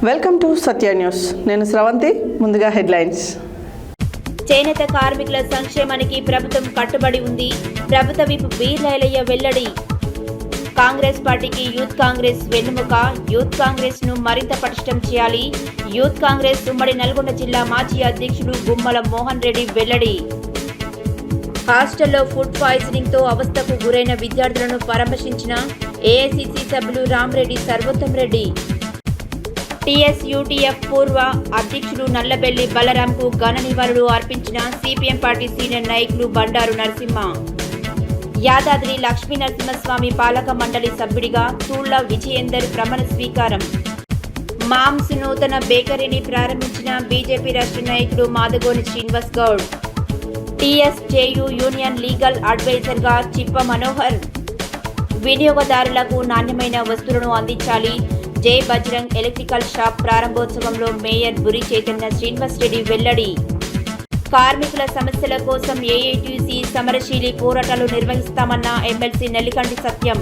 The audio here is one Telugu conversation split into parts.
Welcome to Satya news. నేను స్రవంతి. ముందుగా హెడ్లైన్స్. చేనేత కార్మికుల సంక్షేమానికి ప్రభుత్వం కట్టుబడి ఉంది. ప్రభుత్వ విప్ వీర్లయ్య వెల్లడి. కాంగ్రెస్ పార్టీకి యూత్ కాంగ్రెస్ వెన్నెముక. యూత్ కాంగ్రెస్ ను మరింత పటిష్టం చేయాలి. యూత్ కాంగ్రెస్ ఉమ్మడి నల్గొండ జిల్లా మాజీ అధ్యక్షుడు గుమ్మల మోహన్ రెడ్డి వెల్లడి. హాస్టల్లో ఫుడ్ పాయిజనింగ్ తో అవస్థకు గురైన విద్యార్థులను పరామర్శించిన ఏఐసిసి సభ్యులు రామరెడ్డి సర్వోత్తం రెడ్డి. టీఎస్యూటీఎఫ్ పూర్వ అధ్యక్షుడు నల్లబెల్లి బలరాంకు ఘన నివాళులు అర్పించిన సిపిఎం పార్టీ సీనియర్ నాయకులు బండారు నరసింహ. యాదాద్రి లక్ష్మీ నరసింహస్వామి పాలక మండలి సభ్యుడిగా తూళ్ల విజయేందర్ ప్రమాణ స్వీకారం. మామ్స్ నూతన బేకరీని ప్రారంభించిన బీజేపీ రాష్ట్ర నాయకుడు Madagoni Srinivas Goud. TSJU union legal adviser గా చిప్ప మనోహర్. వినియోగదారులకు నాణ్యమైన వస్తువులను అందించాలి. జై బజరంగ్ ఎలక్ట్రికల్ షాప్ ప్రారంభోత్సవంలో మేయర్ బురి చైతన్య శ్రీనివాస్ రెడ్డి వెల్లడి. కార్మికుల సమస్యల కోసం ఏఐటీసీ సమరశీలి పోరాటాలు నిర్వహిస్తామన్న ఎమ్మెల్సీ నెల్లికంటి సత్యం.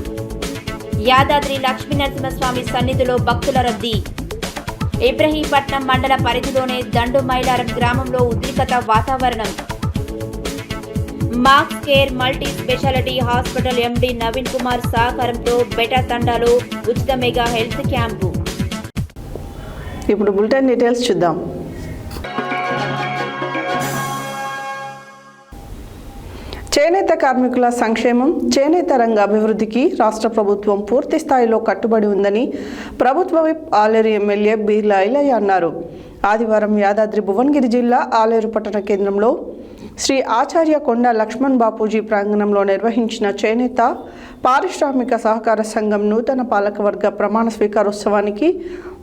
యాదాద్రి లక్ష్మీ నరసింహస్వామి సన్నిధిలో భక్తుల రద్దీ. ఇబ్రహీంపట్నం మండల పరిధిలోనే దండు మైలారం గ్రామంలో ఉద్రిక్తత వాతావరణం. Max Care multi speciality hospital MD Naveen Kumar సహకారంతో బెటా తండాలో ఉచిత మెగా హెల్త్ క్యాంపు. ఇప్పుడు బులెటిన్ డీటెయిల్స్ చూద్దాం. చేనేత కార్మికుల సంక్షేమం, చేనేత రంగ అభివృద్ధికి రాష్ట్ర ప్రభుత్వం పూర్తి స్థాయిలో కట్టుబడి ఉందని ప్రభుత్వ విప్ ఆలేరు ఎమ్మెల్యే బీర్ల ఐలయ్య అన్నారు. ఆదివారం యాదాద్రి భువనగిరి జిల్లా ఆలేరు పట్టణ కేంద్రంలో శ్రీ ఆచార్య కొండ లక్ష్మణ్ బాపూజీ ప్రాంగణంలో నిర్వహించిన చేనేత పారిశ్రామిక సహకార సంఘం నూతన పాలకవర్గ ప్రమాణ స్వీకారోత్సవానికి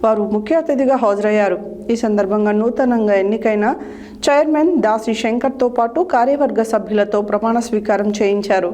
వారు ముఖ్య అతిథిగా హాజరయ్యారు. ఈ సందర్భంగా నూతనంగా ఎన్నికైన చైర్మన్ దాసి శంకర్తో పాటు కార్యవర్గ సభ్యులతో ప్రమాణ స్వీకారం చేయించారు.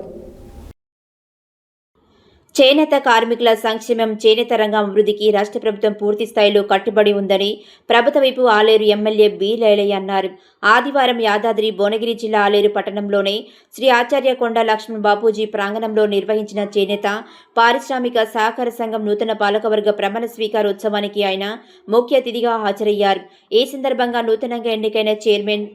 చేనేత కార్మికుల సంక్షేమం, చేనేత రంగం అభివృద్ధికి రాష్ట్ర ప్రభుత్వం పూర్తి స్థాయిలో కట్టుబడి ఉందని ప్రభుత్వ వైపు ఆలేరు ఎమ్మెల్యే బీర్లయ్య అన్నారు. ఆదివారం యాదాద్రి భువనగిరి జిల్లా ఆలేరు పట్టణంలోని శ్రీ ఆచార్య కొండ లక్ష్మణ్ బాపూజీ ప్రాంగణంలో నిర్వహించిన చేనేత పారిశ్రామిక సహకార సంఘం నూతన పాలకవర్గ ప్రమాణ స్వీకారోత్సవానికి ఆయన ముఖ్య అతిథిగా హాజరయ్యారు. ఈ సందర్భంగా నూతనంగా ఎన్నికైన చైర్మన్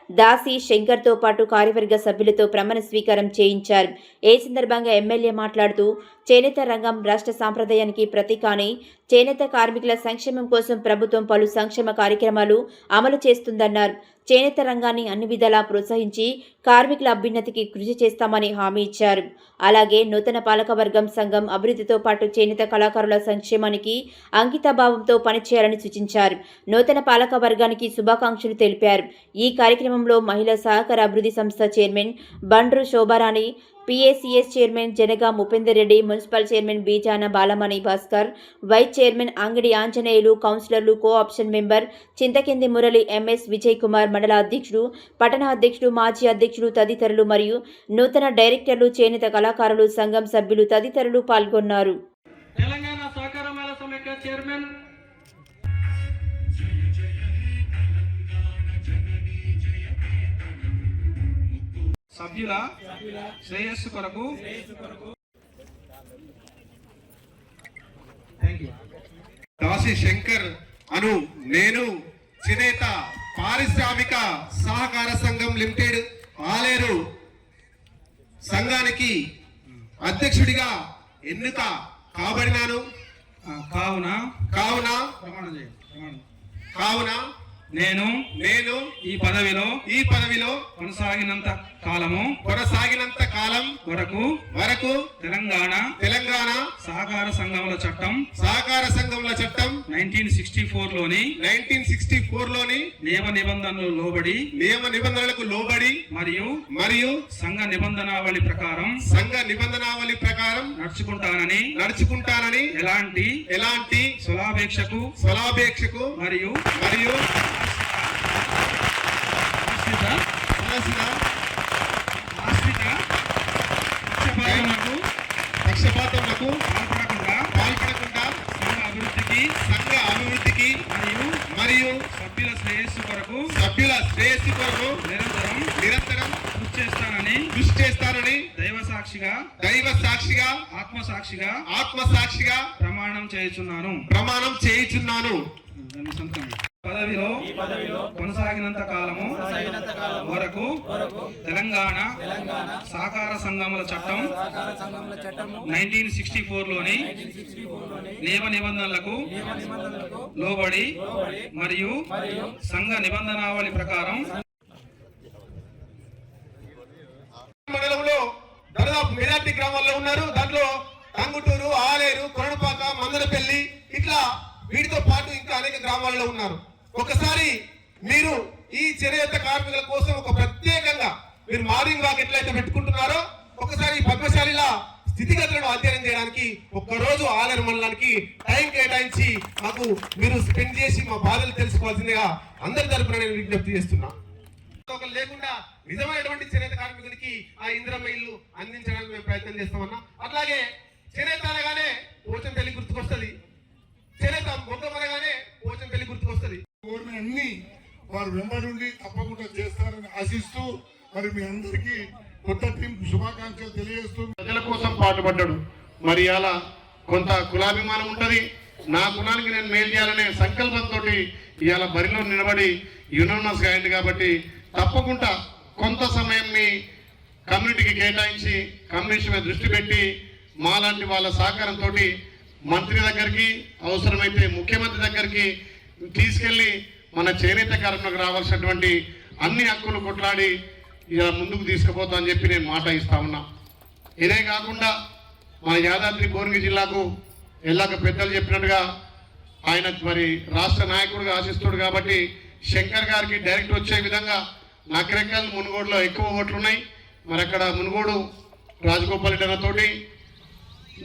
దాసి శంకర్తో పాటు కార్యవర్గ సభ్యులతో ప్రమాణ స్వీకారం చేయించారు. ఈ సందర్భంగా ఎమ్మెల్యే మాట్లాడుతూ చేనేత రంగం రాష్ట్ర సాంప్రదాయానికి ప్రతీక అని, చేనేత కార్మికుల సంక్షేమం కోసం ప్రభుత్వం పలు సంక్షేమ కార్యక్రమాలు అమలు చేస్తుందన్నారు. చేనేత రంగాన్ని అన్ని విధాలా ప్రోత్సహించి కార్మికుల అభ్యున్నతికి కృషి చేస్తామని హామీ ఇచ్చారు. అలాగే నూతన పాలకవర్గం సంఘం అభివృద్ధితో పాటు చేనేత కళాకారుల సంక్షేమానికి అంకితభావంతో పనిచేయాలని సూచించారు. నూతన పాలక వర్గానికి శుభాకాంక్షలు తెలిపారు. ఈ కార్యక్రమంలో మహిళా సహకార అభివృద్ధి సంస్థ chairman Bandru Shobharani, PACS chairman Janaga Upender Reddy, municipal chairman Bijana Balamani Bhaskar, vice chairman Angadi Anjaneyulu, కౌన్సిలర్లు, co option member Chintakindi Murali, MS Vijay Kumar, మండల అధ్యక్షుడు, పట్టణ అధ్యక్షుడు, మాజీ అధ్యక్షుడు తదితరులు మరియు నూతన డైరెక్టర్లు, చేనేత కళాకారులు సంఘం సభ్యులు తదితరులు పాల్గొన్నారు. తెలంగాణ సహకార మేళ సమైక్య చైర్మన్ సభ్యుల శ్రేయస్సు కొరకు దాసి శంకర్ అను నేను చేనేత పారిశ్రామిక సహకార సంఘం లిమిటెడ్ ఆలేరు సంఘానికి అధ్యక్షుడిగా ఎన్నిక కాబడినాను. కావున నేను ఈ పదవిలో కొనసాగినంత కాలం వరకు తెలంగాణ సహకార సంఘముల చట్టం 1964 లోని నియమ నిబంధనలకు లోబడి మరియు సంఘ నిబంధనావళి ప్రకారం నడుచుకుంటానని ఎలాంటి స్వలాపేక్షకు మరియు పక్షపాతములకు పాల్పడకుండా సంఘ అభివృద్ధికి మరియు సభ్యుల శ్రేయస్సు కొరకు నిరంతరం కృషి చేస్తానని దైవ సాక్షిగా ఆత్మ సాక్షిగా ప్రమాణం చేయుచున్నాను. పదవిలో కొనసాగినంత కాలము వరకు తెలంగాణ సహకార సంఘముల చట్టం 1964లోని నియమ నిబంధనలకు లోబడి మరియు సంఘ నిబంధనావళి ప్రకారం మండలంలో దాదాపు మెజార్టీ గ్రామాల్లో ఉన్నారు. దాంట్లో టంగుటూరు, ఆలేరు, కొరణపాక, మందరపల్లి ఇట్లా వీటితో పాటు ఇంకా అనేక గ్రామాల్లో ఉన్నారు. ఒకసారి మీరు ఈ చేనేత కార్మికుల కోసం ఒక ప్రత్యేకంగా మీరు మార్నింగ్ వాక్ ఎట్లయితే పెట్టుకుంటున్నారో ఒకసారి ఈ పద్మశాలిల స్థితిగతులను అధ్యయనం చేయడానికి ఒక్కరోజు ఆలేరు మండలానికి టైం కేటాయించి మాకు మీరు స్పెండ్ చేసి మా బాధలు తెలుసుకోవాల్సిందిగా అందరి తరపున నేను విజ్ఞప్తి చేస్తున్నా. లేకుండా నిజమైనటువంటి చేనేత కార్మికునికి ఆ ఇంద్రమ్మ ఇల్లు అందించడానికి మేము ప్రయత్నం చేస్తామన్నా. అట్లాగే చేనేత అనగానే పోచంపల్లి గుర్తుకొస్తుంది, చేనేత మొత్తం అనగానే పోచంపల్లి గుర్తుకొస్తుంది. అన్ని వారు వెంబడి తప్పకుండా చేస్తారని ఆశిస్తూ మరి మీ అందరికీ కొత్త టీం శుభాకాంక్షలు తెలియజేస్తూ ప్రజల కోసం పాటుపడ్డాడు. మరి అలా కొంత కులాభిమానం ఉంటది. నా కులానికి నేను మేలు చేయాలనే సంకల్పంతో ఇవాళ బరిలో నిలబడి యునానిమస్ గా అయింది. కాబట్టి తప్పకుండా కొంత సమయం మీ కమ్యూనిటీకి కేటాయించి కమ్యూనిస్ట్ మీద దృష్టి పెట్టి మాలాంటి వాళ్ళ సహకారంతో మంత్రి దగ్గరికి అవసరమైతే ముఖ్యమంత్రి దగ్గరికి తీసుకెళ్లి మన చేనేత కార్మికులకు రావాల్సినటువంటి అన్ని హక్కులు కొట్లాడి ఇలా ముందుకు తీసుకుపోతా అని చెప్పి నేను మాట ఇస్తా ఉన్నా. ఇదే కాకుండా మన యాదాద్రి భువనగిరి జిల్లాకు ఎల్లాక పెద్దలు చెప్పినట్టుగా ఆయన మరి రాష్ట్ర నాయకుడిగా ఆశిస్తుడు కాబట్టి శంకర్ గారికి డైరెక్ట్ వచ్చే విధంగా నకరేకల్ మునుగోడులో ఎక్కువ ఓట్లు ఉన్నాయి. మరి అక్కడ మునుగోడు రాజగోపాల్ రెడ్డి తోటి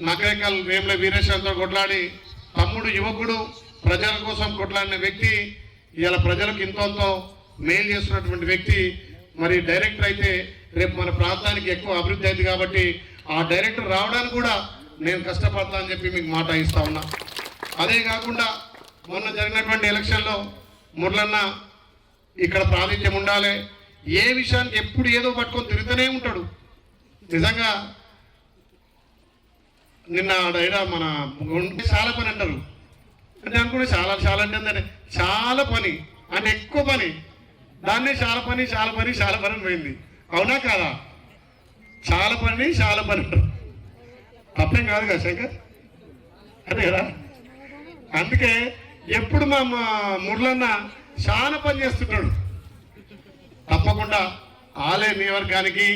నకరేకల్ వేముల వీరేశ్వరంతో కొట్లాడి తమ్ముడు యువకుడు ప్రజల కోసం కొట్లాడిన వ్యక్తి ఇలా ప్రజలకు ఇంతో మేలు చేస్తున్నటువంటి వ్యక్తి. మరి డైరెక్టర్ అయితే రేపు మన ప్రాంతానికి ఎక్కువ అభివృద్ధి అయింది కాబట్టి ఆ డైరెక్టర్ రావడానికి కూడా నేను కష్టపడతా అని చెప్పి మీకు మాట ఇస్తా ఉన్నా. అదే కాకుండా మొన్న జరిగినటువంటి ఎలక్షన్లో మురళన్న ఇక్కడ ప్రాతినిధ్యం ఉండాలి, ఏ విషయానికి ఎప్పుడు ఏదో పట్టుకొని తిరుగుతూనే ఉంటాడు. నిజంగా నిన్న ఆడ మన చాలా పని అంటారు అంటే అనుకుంటే చాలా చాలా అంటే చాలా పని అంటే ఎక్కువ పని, దాన్నే చాలా పని అని పోయింది. అవునా కాదా? చాలా పని అంటారు. తప్పేం కాదు కదా శంకర్, అదే కదా. అందుకే ఎప్పుడు మా మురళన్న చాలా పని చేస్తుంటాడు. తప్పకుండా ఆలయ నియోజకవర్గానికి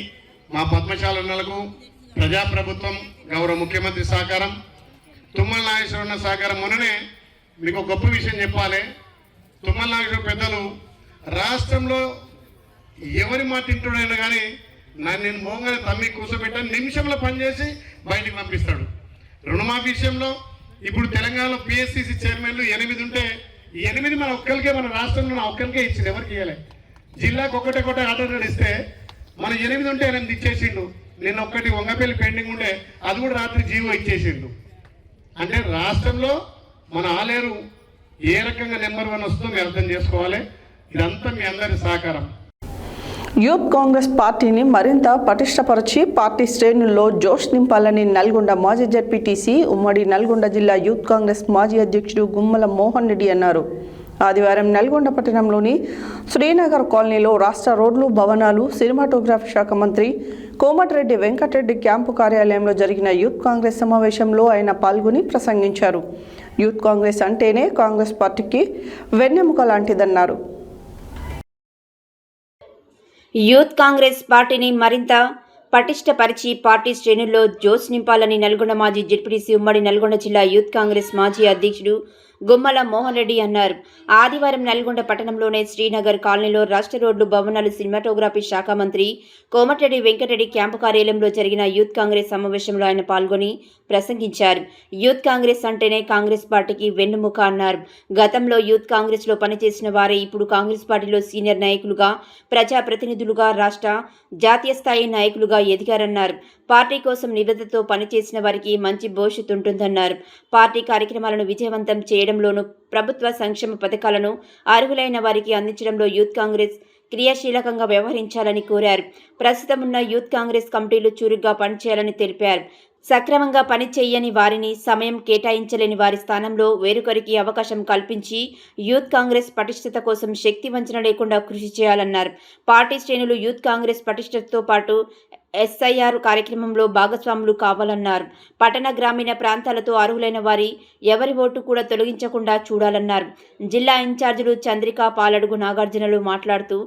మా పద్మశాలన్నలకు ప్రజాప్రభుత్వం గౌరవ ముఖ్యమంత్రి సహకారం, తుమ్మల నాగేశ్వరన్న సహకారం. మొన్ననే మీకు ఒక గొప్ప విషయం చెప్పాలి. తుమ్మల నాగేశ్వర పెద్దలు రాష్ట్రంలో ఎవరి మాట తింటుడైనా కానీ నేను మోగానే తమ్మి కూర్చోబెట్టాను, నిమిషంలో పనిచేసి బయటికి పంపిస్తాడు. రుణమాఫీ విషయంలో ఇప్పుడు తెలంగాణలో పిఎస్సిసి చైర్మన్లు 8 ఉంటే ఈ 8 మన ఒక్కరికే, మన రాష్ట్రంలో ఒక్కరికే ఇచ్చింది, ఎవరికి ఇవ్వలే. జిల్లాకు ఒకటే ఆర్డర్ ఇస్తే మన 8 ఉంటే 8 ఇచ్చేసిండు. నిన్న ఒక్కటి వంగపల్లి పెండింగ్ ఉండే, అది కూడా రాత్రి జీవో ఇచ్చేసిండు. అంటే రాష్ట్రంలో మన ఆలేరు ఏ రకంగా నెంబర్ 1 వస్తుందో మీరు అర్థం చేసుకోవాలి. ఇదంతా మీ అందరి సహకారం. యూత్ కాంగ్రెస్ పార్టీని మరింత పటిష్టపరిచి పార్టీ శ్రేణుల్లో జోష్ నింపాలని నల్గొండ మాజీ జడ్పీటీసీ ఉమ్మడి నల్గొండ జిల్లా యూత్ కాంగ్రెస్ మాజీ అధ్యక్షుడు గుమ్మల మోహన్ రెడ్డి అన్నారు. ఆదివారం నల్గొండ పట్టణంలోని శ్రీనగర్ కాలనీలో రాష్ట్ర రోడ్లు, భవనాలు, సినిమాటోగ్రఫీ శాఖ మంత్రి కోమటిరెడ్డి వెంకటరెడ్డి క్యాంపు కార్యాలయంలో జరిగిన యూత్ కాంగ్రెస్ సమావేశంలో ఆయన పాల్గొని ప్రసంగించారు. యూత్ కాంగ్రెస్ అంటేనే కాంగ్రెస్ పార్టీకి వెన్నెముక లాంటిదన్నారు. యూత్ కాంగ్రెస్ పార్టీని మరింత పటిష్టపరిచి పార్టీ శ్రేణుల్లో జోష్ నింపాలని నల్గొండ మాజీ జడ్పీటీసీ ఉమ్మడి నల్గొండ జిల్లా యూత్ కాంగ్రెస్ మాజీ అధ్యక్షుడు గుమ్మల మోహన్ రెడ్డి అన్నారు. ఆదివారం నల్గొండ పట్టణంలోని శ్రీనగర్ కాలనీలో రాష్ట్ర రోడ్లు, భవనాలు, సినిమాటోగ్రఫీ శాఖ మంత్రి కోమటిరెడ్డి వెంకటరెడ్డి క్యాంపు కార్యాలయంలో జరిగిన యూత్ కాంగ్రెస్ సమావేశంలో ఆయన పాల్గొని ప్రసంగించారు. యూత్ కాంగ్రెస్ అంటేనే కాంగ్రెస్ పార్టీకి వెన్నుముక అన్నారు. గతంలో యూత్ కాంగ్రెస్లో పనిచేసిన వారే ఇప్పుడు కాంగ్రెస్ పార్టీలో సీనియర్ నాయకులుగా, ప్రజాప్రతినిధులుగా, రాష్ట్ర, జాతీయ స్థాయి నాయకులుగా ఎదిగారన్నారు. పార్టీ కోసం నిబద్ధతతో పనిచేసిన వారికి మంచి భవిష్యత్తు ఉంటుందన్నారు. పార్టీ కార్యక్రమాలను విజయవంతం చేయడంలోనూ ప్రభుత్వ సంక్షేమ పథకాలను అర్హులైన వారికి అందించడంలో యూత్ కాంగ్రెస్ క్రియాశీలకంగా వ్యవహరించాలని కోరారు. ప్రస్తుతం ఉన్న యూత్ కాంగ్రెస్ కమిటీలు చురుగ్గా పనిచేయాలని తెలిపారు. సక్రమంగా పని చేయని వారిని, సమయం కేటాయించలేని వారి స్థానంలో వేరొకరికి అవకాశం కల్పించి యూత్ కాంగ్రెస్ పటిష్టత కోసం శక్తి వంచన లేకుండా కృషి చేయాలన్నారు. పార్టీ శ్రేణులు యూత్ కాంగ్రెస్ పటిష్టతతో పాటు SIR కార్యక్రమంలో భాగస్వాములు కావాలన్నారు. పట్టణ గ్రామీణ ప్రాంతాలతో అర్హులైన వారి ఎవరి ఓటు కూడా తొలగించకుండా చూడాలన్నారు. జిల్లా ఇన్ఛార్జీలు చంద్రిక, పాలడుగు నాగార్జునలు మాట్లాడుతూ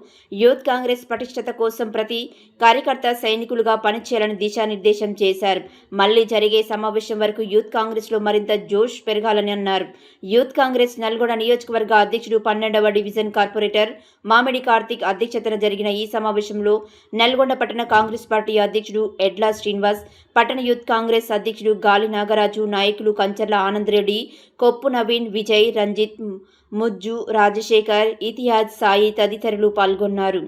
యూత్ కాంగ్రెస్ పటిష్టత కోసం ప్రతి కార్యకర్త సైనికులుగా పనిచేయాలని దిశానిర్దేశం చేశారు. మళ్లీ జరిగే సమావేశం వరకు యూత్ కాంగ్రెస్లో మరింత జోష్ పెరగాలని అన్నారు. యూత్ కాంగ్రెస్ నల్గొండ నియోజకవర్గ అధ్యక్షుడు 12వ డివిజన్ కార్పొరేటర్ మామిడి కార్తిక్ అధ్యక్షతన జరిగిన ఈ సమావేశంలో నల్గొండ పట్టణ కాంగ్రెస్ పార్టీ అధ్యక్షుడు ఎడ్ల శ్రీనివాస్, పట్టణ యూత్ కాంగ్రెస్ అధ్యక్షుడు గాలి నాగరాజు, నాయకులు కంచర్ల ఆనంద్ రెడ్డి, కొప్పు నవీన్, విజయ్, రంజిత్, ముజ్జు, రాజశేఖర్, ఇతిహాద్, సాయి తదితరులు పాల్గొన్నారు.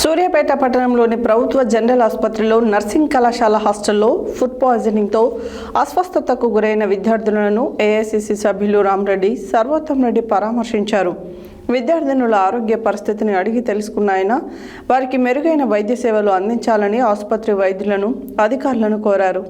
సూర్యాపేట పట్టణంలోని ప్రభుత్వ జనరల్ ఆసుపత్రిలో నర్సింగ్ కళాశాల హాస్టల్లో ఫుడ్ పాయిజనింగ్తో అస్వస్థతకు గురైన విద్యార్థులను ఏఐసిసి సభ్యులు రామరెడ్డి, సర్వోత్తం రెడ్డి పరామర్శించారు. విద్యార్థినుల ఆరోగ్య పరిస్థితిని అడిగి తెలుసుకున్న ఆయన వారికి మెరుగైన వైద్య సేవలు అందించాలని ఆసుపత్రి వైద్యులను, అధికారులను కోరారు.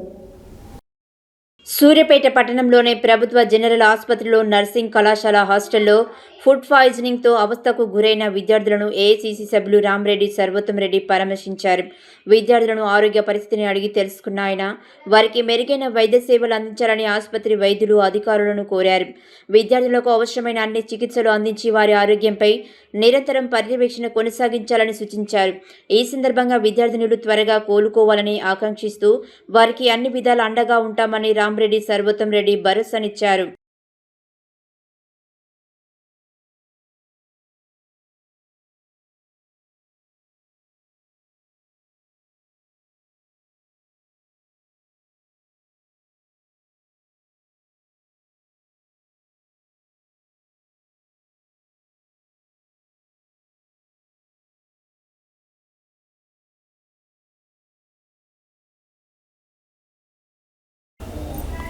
సూర్యాపేట పట్టణంలోని ప్రభుత్వ జనరల్ ఆసుపత్రిలో నర్సింగ్ కళాశాల హాస్టల్లో ఫుడ్ పాయిజనింగ్తో అవస్థకు గురైన విద్యార్థులను ఏఐసిసి సభ్యులు రామరెడ్డి, సర్వోత్తం రెడ్డి పరామర్శించారు. విద్యార్థులను ఆరోగ్య పరిస్థితిని అడిగి తెలుసుకున్న ఆయన వారికి మెరుగైన వైద్య సేవలు అందించాలని ఆసుపత్రి వైద్యులు, అధికారులను కోరారు. విద్యార్థులకు అవసరమైన అన్ని చికిత్సలు అందించి వారి ఆరోగ్యంపై నిరంతరం పర్యవేక్షణ కొనసాగించాలని సూచించారు. ఈ సందర్భంగా విద్యార్థినులు త్వరగా కోలుకోవాలని ఆకాంక్షిస్తూ వారికి అన్ని విధాల అండగా ఉంటామని రామరెడ్డి, సర్వోత్తం రెడ్డి భరోసానిచ్చారు.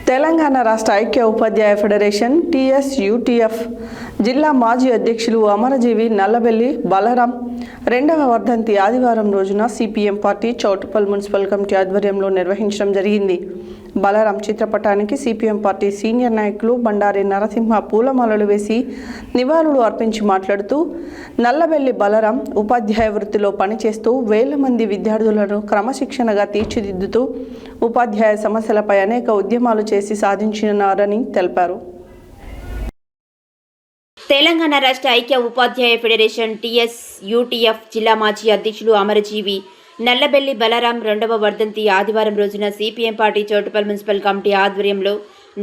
తెలంగాణ రాష్ట్ర ఐక్య ఉపాధ్యాయ ఫెడరేషన్ TSUTF జిల్లా మాజీ అధ్యక్షులు అమరజీవి నల్లబెల్లి బలరాం 2వ వర్ధంతి ఆదివారం రోజున CPM party Choutuppal municipal committee ఆధ్వర్యంలో నిర్వహించడం జరిగింది. బలరాం చిత్రపటానికి CPM పార్టీ సీనియర్ నాయకులు బండారి నరసింహ పూలమాలలు వేసి నివాళులు అర్పించి మాట్లాడుతూ నల్లబెల్లి బలరాం ఉపాధ్యాయ వృత్తిలో పనిచేస్తూ వేల మంది విద్యార్థులను క్రమశిక్షణగా తీర్చిదిద్దుతూ ఉపాధ్యాయ సమస్యలపై అనేక ఉద్యమాలు చేసి సాధించినారని తెలిపారు. తెలంగాణ రాష్ట్ర ఐక్య ఉపాధ్యాయ ఫెడరేషన్ TSUTF జిల్లా మాజీ అధ్యక్షులు అమరజీవి నల్లబెల్లి బలరాం 2వ వర్ధంతి ఆదివారం రోజున CPM party Choutuppal municipal committee ఆధ్వర్యంలో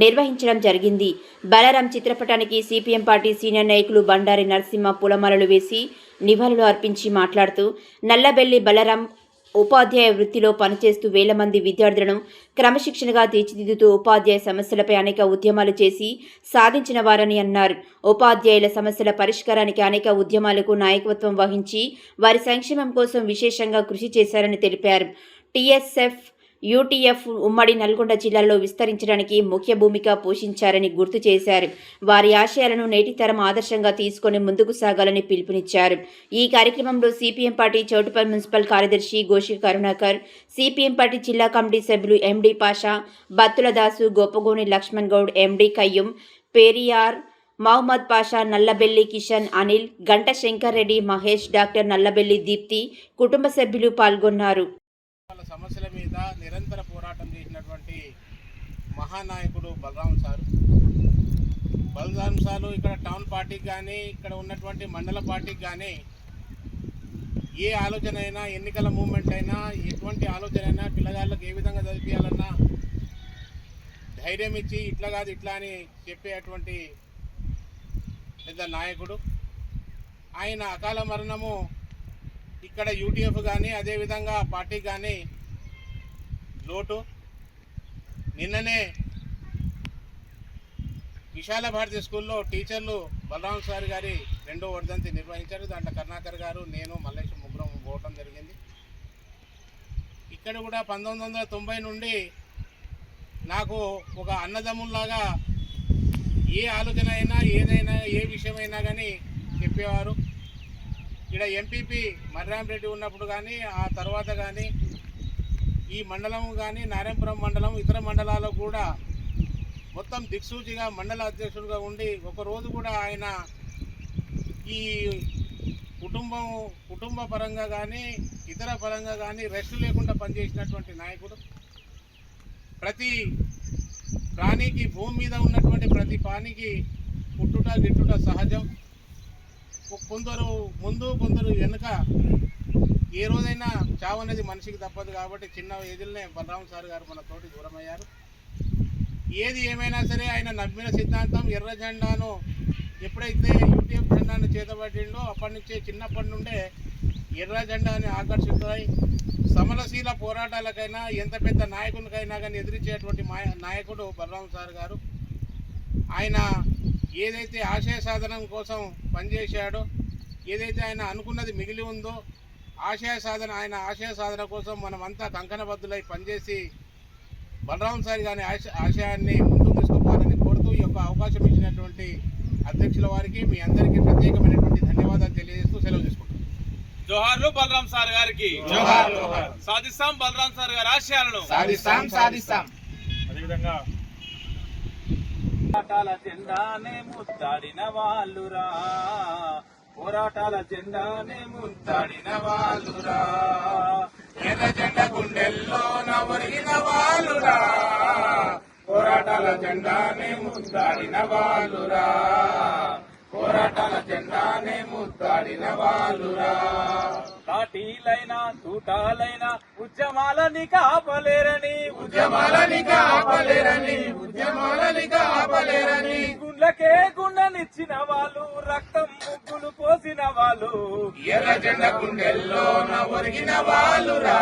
నిర్వహించడం జరిగింది. బలరాం చిత్రపటానికి CPM పార్టీ సీనియర్ నాయకులు బండారి నరసింహ పూలమాలలు వేసి నివాళులు అర్పించి మాట్లాడుతూ నల్లబెల్లి బలరాం ఉపాధ్యాయ వృత్తిలో పనిచేస్తూ వేల మంది విద్యార్థులను క్రమశిక్షణగా తీర్చిదిద్దుతూ ఉపాధ్యాయ సమస్యలపై అనేక ఉద్యమాలు చేసి సాధించిన వారని అన్నారు. ఉపాధ్యాయుల సమస్యల పరిష్కారానికి అనేక ఉద్యమాలకు నాయకత్వం వహించి వారి సంక్షేమం కోసం విశేషంగా కృషి చేశారని తెలిపారు. TSUTF ఉమ్మడి నల్గొండ జిల్లాలో విస్తరించడానికి ముఖ్య భూమిక పోషించారని గుర్తు చేశారు. వారి ఆశయాలను నేటి తరం ఆదర్శంగా తీసుకొని ముందుకు సాగాలని పిలుపునిచ్చారు. ఈ కార్యక్రమంలో CPM పార్టీ చౌటుప్పల్ మున్సిపల్ కార్యదర్శి గోషి కరుణాకర్, CPM పార్టీ జిల్లా కమిటీ సభ్యులు MD పాషా, బత్తుల దాసు, గోపగోని లక్ష్మణ్ గౌడ్, MD కయ్యూం, పెరియార్, మహమ్మద్ పాషా, నల్లబెల్లి కిషన్, అనిల్, గంట శంకర్ రెడ్డి, మహేష్, డాక్టర్ నల్లబెల్లి దీప్తి, కుటుంబ సభ్యులు పాల్గొన్నారు. సమస్యల మీద నిరంతర పోరాటం చేసినటువంటి మహానాయకుడు బలరాం సారు ఇక్కడ టౌన్ పార్టీకి కానీ ఇక్కడ ఉన్నటువంటి మండల పార్టీకి కానీ ఏ ఆలోచన అయినా, ఎన్నికల మూమెంట్ అయినా, ఎటువంటి ఆలోచన అయినా, పిల్లగాళ్ళకి ఏ విధంగా చదివించాలన్నా ధైర్యం ఇచ్చి ఇట్లా కాదు ఇట్లా అని చెప్పేటువంటి పెద్ద నాయకుడు. ఆయన అకాల మరణము ఇక్కడ యూటీఎఫ్ కానీ అదేవిధంగా పార్టీకి కానీ లోటు. నిన్ననే విశాల భారతి స్కూల్లో టీచర్లు బలరాం సార్ గారి 2వ వర్ధంతి నిర్వహించారు. దాంట్లో కరుణాకర్ గారు, నేను, మల్లేష్ ముగ్గురం పోవటం జరిగింది. ఇక్కడ కూడా 1990 నుండి నాకు ఒక అన్నదమ్ముల్లాగా ఏ ఆలోచన అయినా ఏదైనా ఏ విషయమైనా కానీ చెప్పేవారు. ఇక్కడ ఎంపీపీ మర్రాంరెడ్డి ఉన్నప్పుడు కానీ ఆ తర్వాత కానీ ఈ మండలం కానీ నారాయణపురం మండలం ఇతర మండలాలకు కూడా మొత్తం దిక్సూచిగా మండల అధ్యక్షుడిగా ఉండి ఒకరోజు కూడా ఆయన ఈ కుటుంబ పరంగా కానీ ఇతర పరంగా కానీ రెస్ట్ లేకుండా పనిచేసినటువంటి నాయకుడు. ప్రతి ప్రాణికి భూమి మీద ఉన్నటువంటి ప్రతి ప్రాణికి పుట్టుట గిట్టుట సహజం. కొందరు ముందు కొందరు వెనుక, ఏ రోజైనా చావు అనేది మనిషికి తప్పదు. కాబట్టి చిన్న ఏజ్లోనే బలరాం సార్ గారు మన తోటి దూరమయ్యారు. ఏది ఏమైనా సరే ఆయన నమ్మిన సిద్ధాంతం ఎర్ర జెండాను ఎప్పుడైతే యూటీఎఫ్ జెండాను చేతబట్టిండో అప్పటి నుంచే చిన్నప్పటి నుండే ఎర్ర జెండాని ఆకర్షిస్తాయి. సమరశీల పోరాటాలకైనా ఎంత పెద్ద నాయకునికైనా కానీ ఎదిరించేటువంటి నాయకుడు బలరాం సార్ గారు. ఆయన ఏదైతే ఆశయ సాధనం కోసం పనిచేశాడో, ఏదైతే ఆయన అనుకున్నది మిగిలి ఉందో ఆయన ఆశయ సాధన కోసం మనమంతా కంకణబద్దులై పనిచేసి బలరాం సార్ గారి ఆశయాన్ని ముందుకు తీసుకుపోవాలని కోరుతూ ఈ యొక్క అవకాశం ఇచ్చినటువంటి అధ్యక్షుల వారికి మీ అందరికీ ప్రత్యేకమైనటువంటి ధన్యవాదాలు తెలియజేస్తూ సెలవు తీసుకుంటాం. జోహార్లు బలరాం సార్ గారికి. సాధిస్తాం బలరాం సార్ గారి ఆశయాలను సాధిస్తాం. అదేవిధంగా పోరాటాల జెండానే ముద్దాడిన వాళ్ళురా, పోరాటాల జెండానే ముద్దాడిన వాళ్ళురా, ఎర్ర జెండా గుండెల్లో నవరిన వాళ్ళురా, పోరాటాల జెండానే ముద్దాడిన వాళ్ళురా, పోరాటాల జెండానే ముద్దాడిన వాళ్ళురా. కాటీలైనా తూటాలైనా ఉద్యమాలని కాపలేరని గుండ్లకే గుండెనిచ్చిన వాళ్ళు, రక్తం ముగ్గులు పోసిన వాళ్ళు, ఎర్ర జెండా గుండెల్లో నవరిన వాళ్ళురా,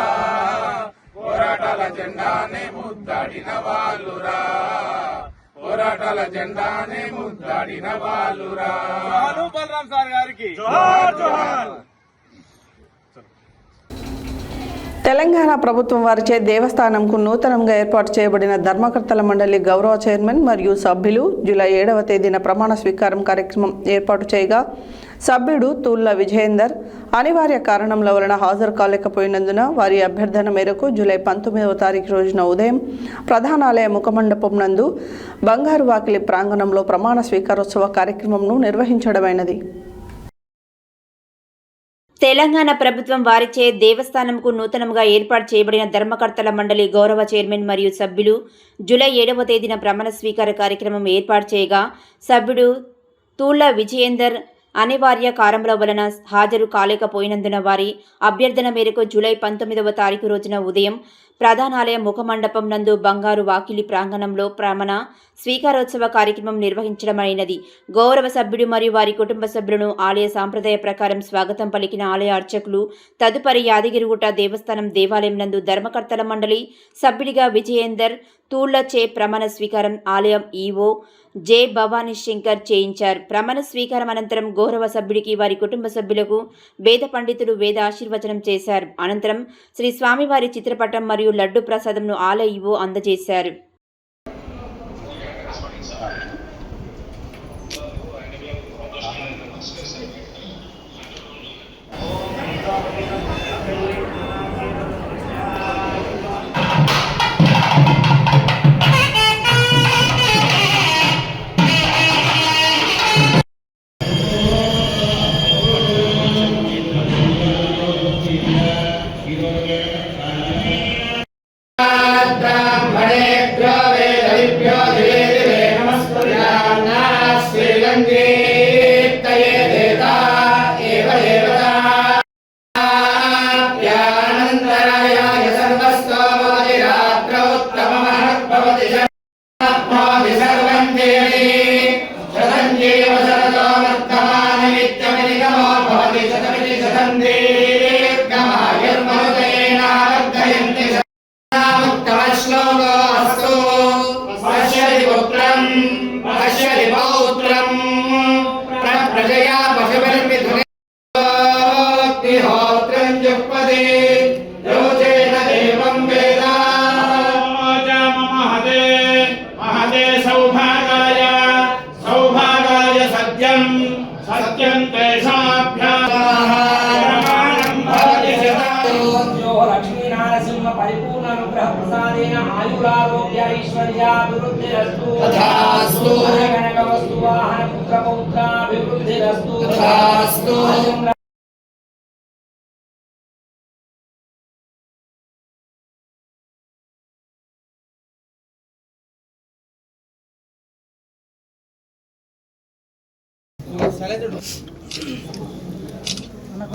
పోరాటాల జెండానే ముద్దాడిన వాళ్ళురా, పోరాటాల జెండానే ముద్దాడిన వాళ్ళురా. బలరాం సార్ గారికి. తెలంగాణ ప్రభుత్వం వారిచే దేవస్థానంకు నూతనంగా ఏర్పాటు చేయబడిన ధర్మకర్తల మండలి గౌరవ చైర్మన్ మరియు సభ్యులు జూలై 7వ తేదీన ప్రమాణ స్వీకారం కార్యక్రమం ఏర్పాటు చేయగా సభ్యుడు తూళ్ళ విజయేందర్ అనివార్య కారణంల వలన హాజరు కాలేకపోయినందున వారి అభ్యర్థన మేరకు జూలై 19వ తారీఖు రోజున ఉదయం ప్రధానాలయ ముఖమండపం నందు బంగారు వాకిలి ప్రాంగణంలో ప్రమాణ స్వీకారోత్సవ కార్యక్రమంను నిర్వహించడమైనది. తెలంగాణ ప్రభుత్వం వారిచే దేవస్థానంకు నూతనంగా ఏర్పాటు చేయబడిన ధర్మకర్తల మండలి గౌరవ చైర్మన్ మరియు సభ్యులు జూలై 7వ తేదీన ప్రమాణ స్వీకార కార్యక్రమం ఏర్పాటు చేయగా సభ్యుడు తూళ్ళ విజయేందర్ అనివార్య కారణాల వలన హాజరు కాలేకపోయినందున వారి అభ్యర్థన మేరకు జూలై 19వ తారీఖు రోజున ఉదయం ప్రధానాలయ ముఖమండపం నందు బంగారు వాకిలి ప్రాంగణంలో ప్రమాణ స్వీకారోత్సవ కార్యక్రమం నిర్వహించడమైనది. గౌరవ సభ్యుడు మరియు వారి కుటుంబ సభ్యులను ఆలయ సాంప్రదాయ ప్రకారం స్వాగతం పలికిన ఆలయ అర్చకులు తదుపరి యాదగిరిగుట్ట దేవస్థానం దేవాలయం నందు ధర్మకర్తల మండలి సభ్యుడిగా విజయేందర్ తూళ్లచే ప్రమాణ స్వీకారం ఆలయం ఈవో జె భవానీ శంకర్ చేయించారు. ప్రమాణ స్వీకారం అనంతరం గౌరవ సభ్యుడికి వారి కుటుంబ సభ్యులకు వేద పండితులు వేద ఆశీర్వచనం చేశారు. అనంతరం శ్రీ స్వామివారి చిత్రపటం మరియు లడ్డు ప్రసాదంను ఆలయ ఈవో అందజేశారు. Yeah. सत्यं लक्ष्मीनारसिंह परिपूर्ण अनुग्रह प्रसादेन आयुरारोग्य ऐश्वर्याभिवृद्धिरस्तु तथास्तु गणक वस्तु वाहन पुत्र पौत्राभिवृद्धिरस्तु तथास्तु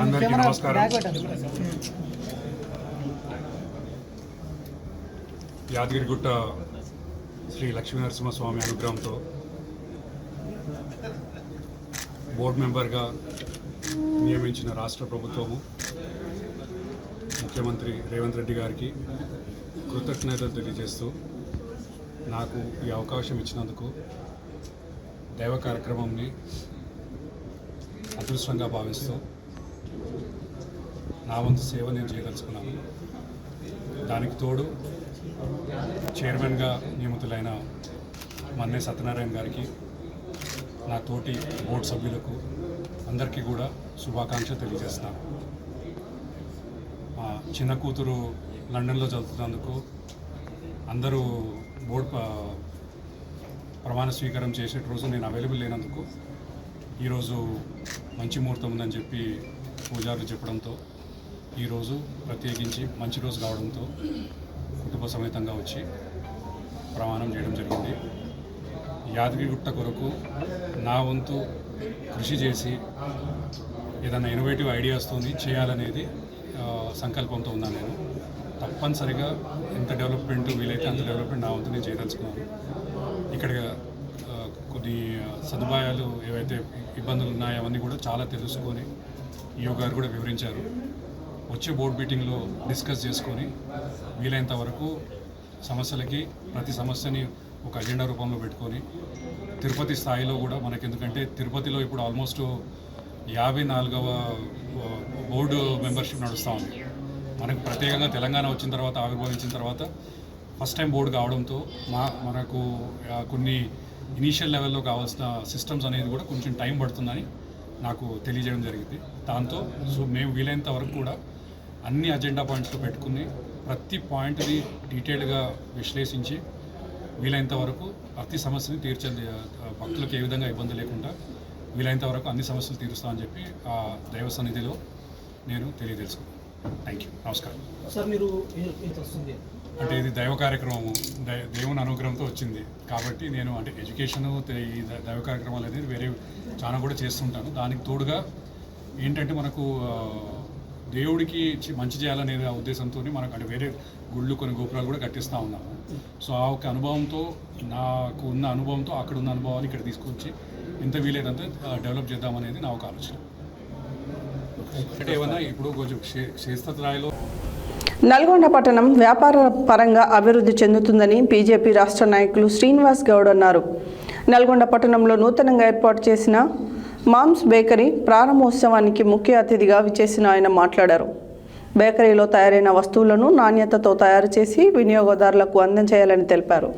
అందరికీ నమస్కారం. యాదగిరిగుట్ట శ్రీ లక్ష్మీనరసింహస్వామి అనుగ్రహంతో బోర్డు మెంబర్గా నియమించిన రాష్ట్ర ప్రభుత్వము ముఖ్యమంత్రి రేవంత్ రెడ్డి గారికి కృతజ్ఞతలు తెలియజేస్తూ నాకు ఈ అవకాశం ఇచ్చినందుకు దైవ కార్యక్రమంని అదృష్టంగా భావిస్తూ నా వంతు సేవ నేను చేయదలుచుకున్నాను. దానికి తోడు చైర్మన్గా నియమితులైన మన్నే సత్యనారాయణ గారికి, నా తోటి బోర్డు సభ్యులకు అందరికీ కూడా శుభాకాంక్షలు తెలియజేస్తున్నాను. మా చిన్న కూతురు లండన్లో చదువుతున్నందుకు అందరూ బోర్డు ప్రమాణ స్వీకారం చేసే రోజు నేను అవైలబుల్ లేనందుకు ఈరోజు మంచి ముహూర్తం ఉందని చెప్పి పూజారులు చెప్పడంతో ఈరోజు ప్రత్యేకించి మంచి రోజు కావడంతో కుటుంబ సమేతంగా వచ్చి ప్రమాణం చేయడం జరిగింది. యాదగిరిగుట్ట కొరకు నా వంతు కృషి చేసి ఏదైనా ఇన్నోవేటివ్ ఐడియాస్తో చేయాలనేది సంకల్పంతో ఉన్నాను. నేను తప్పనిసరిగా ఎంత డెవలప్మెంట్ వీలైతే అంత డెవలప్మెంట్ నా వంతు నేను చేయదలుచుకున్నాను. ఇక్కడ కొన్ని సదుపాయాలు ఏవైతే ఇబ్బందులు ఉన్నాయో అవన్నీ కూడా చాలా తెలుసుకొని ఈయో గారు కూడా వివరించారు. వచ్చే బోర్డు మీటింగ్లో డిస్కస్ చేసుకొని వీలైనంత వరకు సమస్యలకి ప్రతి సమస్యని ఒక అజెండా రూపంలో పెట్టుకొని తిరుపతి స్థాయిలో కూడా మనకి, ఎందుకంటే తిరుపతిలో ఇప్పుడు ఆల్మోస్ట్ 54వ బోర్డు మెంబర్షిప్ నడుస్తూ ఉంది. మనకు ప్రత్యేకంగా తెలంగాణ వచ్చిన తర్వాత, ఆవిర్భవించిన తర్వాత ఫస్ట్ టైం బోర్డు కావడంతో మనకు కొన్ని ఇనీషియల్ లెవెల్లో కావాల్సిన సిస్టమ్స్ అనేది కూడా కొంచెం టైం పడుతుందని నాకు తెలియజేయడం జరిగింది. దాంతో మేము వీలైనంత వరకు కూడా అన్ని అజెండా పాయింట్స్లో పెట్టుకుని ప్రతి పాయింట్ని డీటెయిల్గా విశ్లేషించి వీలైనంత వరకు ప్రతి సమస్యని భక్తులకు ఏ విధంగా ఇబ్బంది లేకుండా వీలైనంత వరకు అన్ని సమస్యలు తీరుస్తామని చెప్పి ఆ దైవ సన్నిధిలో నేను తెలియదలుచుకున్నాను. Thank you. నమస్కారం. సార్, మీరు అంటే ఇది దైవ కార్యక్రమము, దేవుని అనుగ్రహంతో వచ్చింది కాబట్టి నేను అంటే ఎడ్యుకేషను, ఈ దైవ కార్యక్రమాలు అనేది వేరే చాలా కూడా చేస్తుంటాను. దానికి తోడుగా ఏంటంటే మనకు దేవుడికి మంచి చేయాలనే ఉద్దేశంతో మనకు అంటే వేరే గుళ్ళు కొన్ని గోపురాలు కూడా కట్టిస్తూ ఉన్నాము. సో ఆ ఒక అనుభవంతో, నాకు ఉన్న అనుభవంతో అక్కడ ఉన్న అనుభవాన్ని ఇక్కడ తీసుకొచ్చి ఎంత వీలైనంత డెవలప్ చేద్దామనేది నా ఒక ఆలోచన. అంటే ఏమన్నా ఇప్పుడు కొంచెం క్షేత్రస్థాయిలో నల్గొండ పట్టణం వ్యాపార పరంగా అభివృద్ధి చెందుతుందని బీజేపీ రాష్ట్ర నాయకులు శ్రీనివాస్ గౌడ్ అన్నారు. నల్గొండ పట్టణంలో నూతనంగా ఏర్పాటు చేసిన మామ్స్ బేకరీ ప్రారంభోత్సవానికి ముఖ్య అతిథిగా విచ్చేసిన ఆయన మాట్లాడారు. బేకరీలో తయారైన వస్తువులను నాణ్యతతో తయారు చేసి వినియోగదారులకు అందజేయాలని తెలిపారు.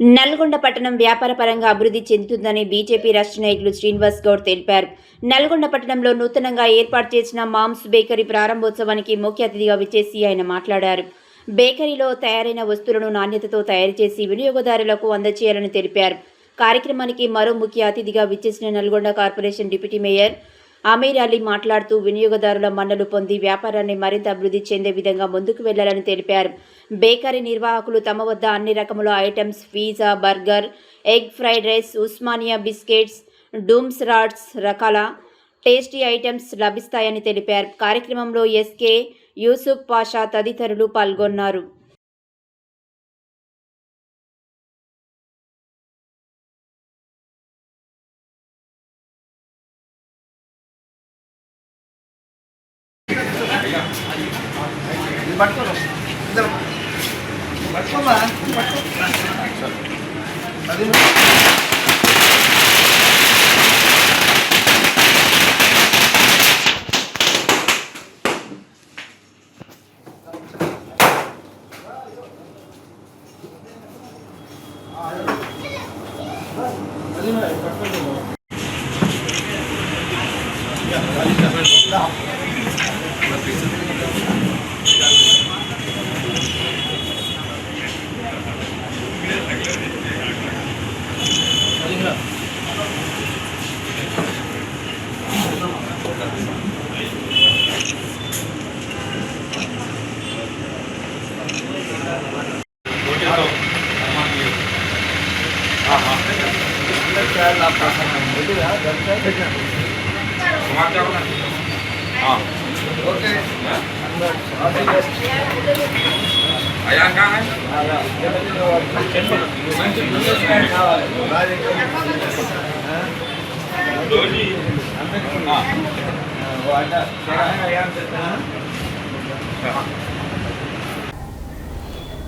నల్గొండ పట్టణం వ్యాపార పరంగా అభివృద్ధి చెందుతుందని బీజేపీ రాష్ట్ర నాయకులు శ్రీనివాస్ గౌడ్ తెలిపారు. నల్గొండ పట్టణంలో నూతనంగా ఏర్పాటు చేసిన మామ్స్ బేకరీ ప్రారంభోత్సవానికి ముఖ్య అతిథిగా విచ్చేసి ఆయన మాట్లాడారు. బేకరీలో తయారైన వస్తువులను నాణ్యతతో తయారు చేసి వినియోగదారులకు అందజేయాలని తెలిపారు. కార్యక్రమానికి మరో ముఖ్య అతిథిగా విచ్చేసిన Nalgonda corporation deputy mayor Amir Ali మాట్లాడుతూ వినియోగదారుల మన్నలు పొంది వ్యాపారాన్ని మరింత అభివృద్ధి చెందే విధంగా ముందుకు వెళ్లాలని తెలిపారు. బేకరీ నిర్వాహకులు తమ వద్ద అన్ని రకముల items, pizza, burger, egg fried rice, Osmania biscuits, dooms rods రకాల టేస్టీ ఐటమ్స్ లభిస్తాయని తెలిపారు. కార్యక్రమంలో ఎస్కే యూసుఫ్ పాషా తదితరులు పాల్గొన్నారు.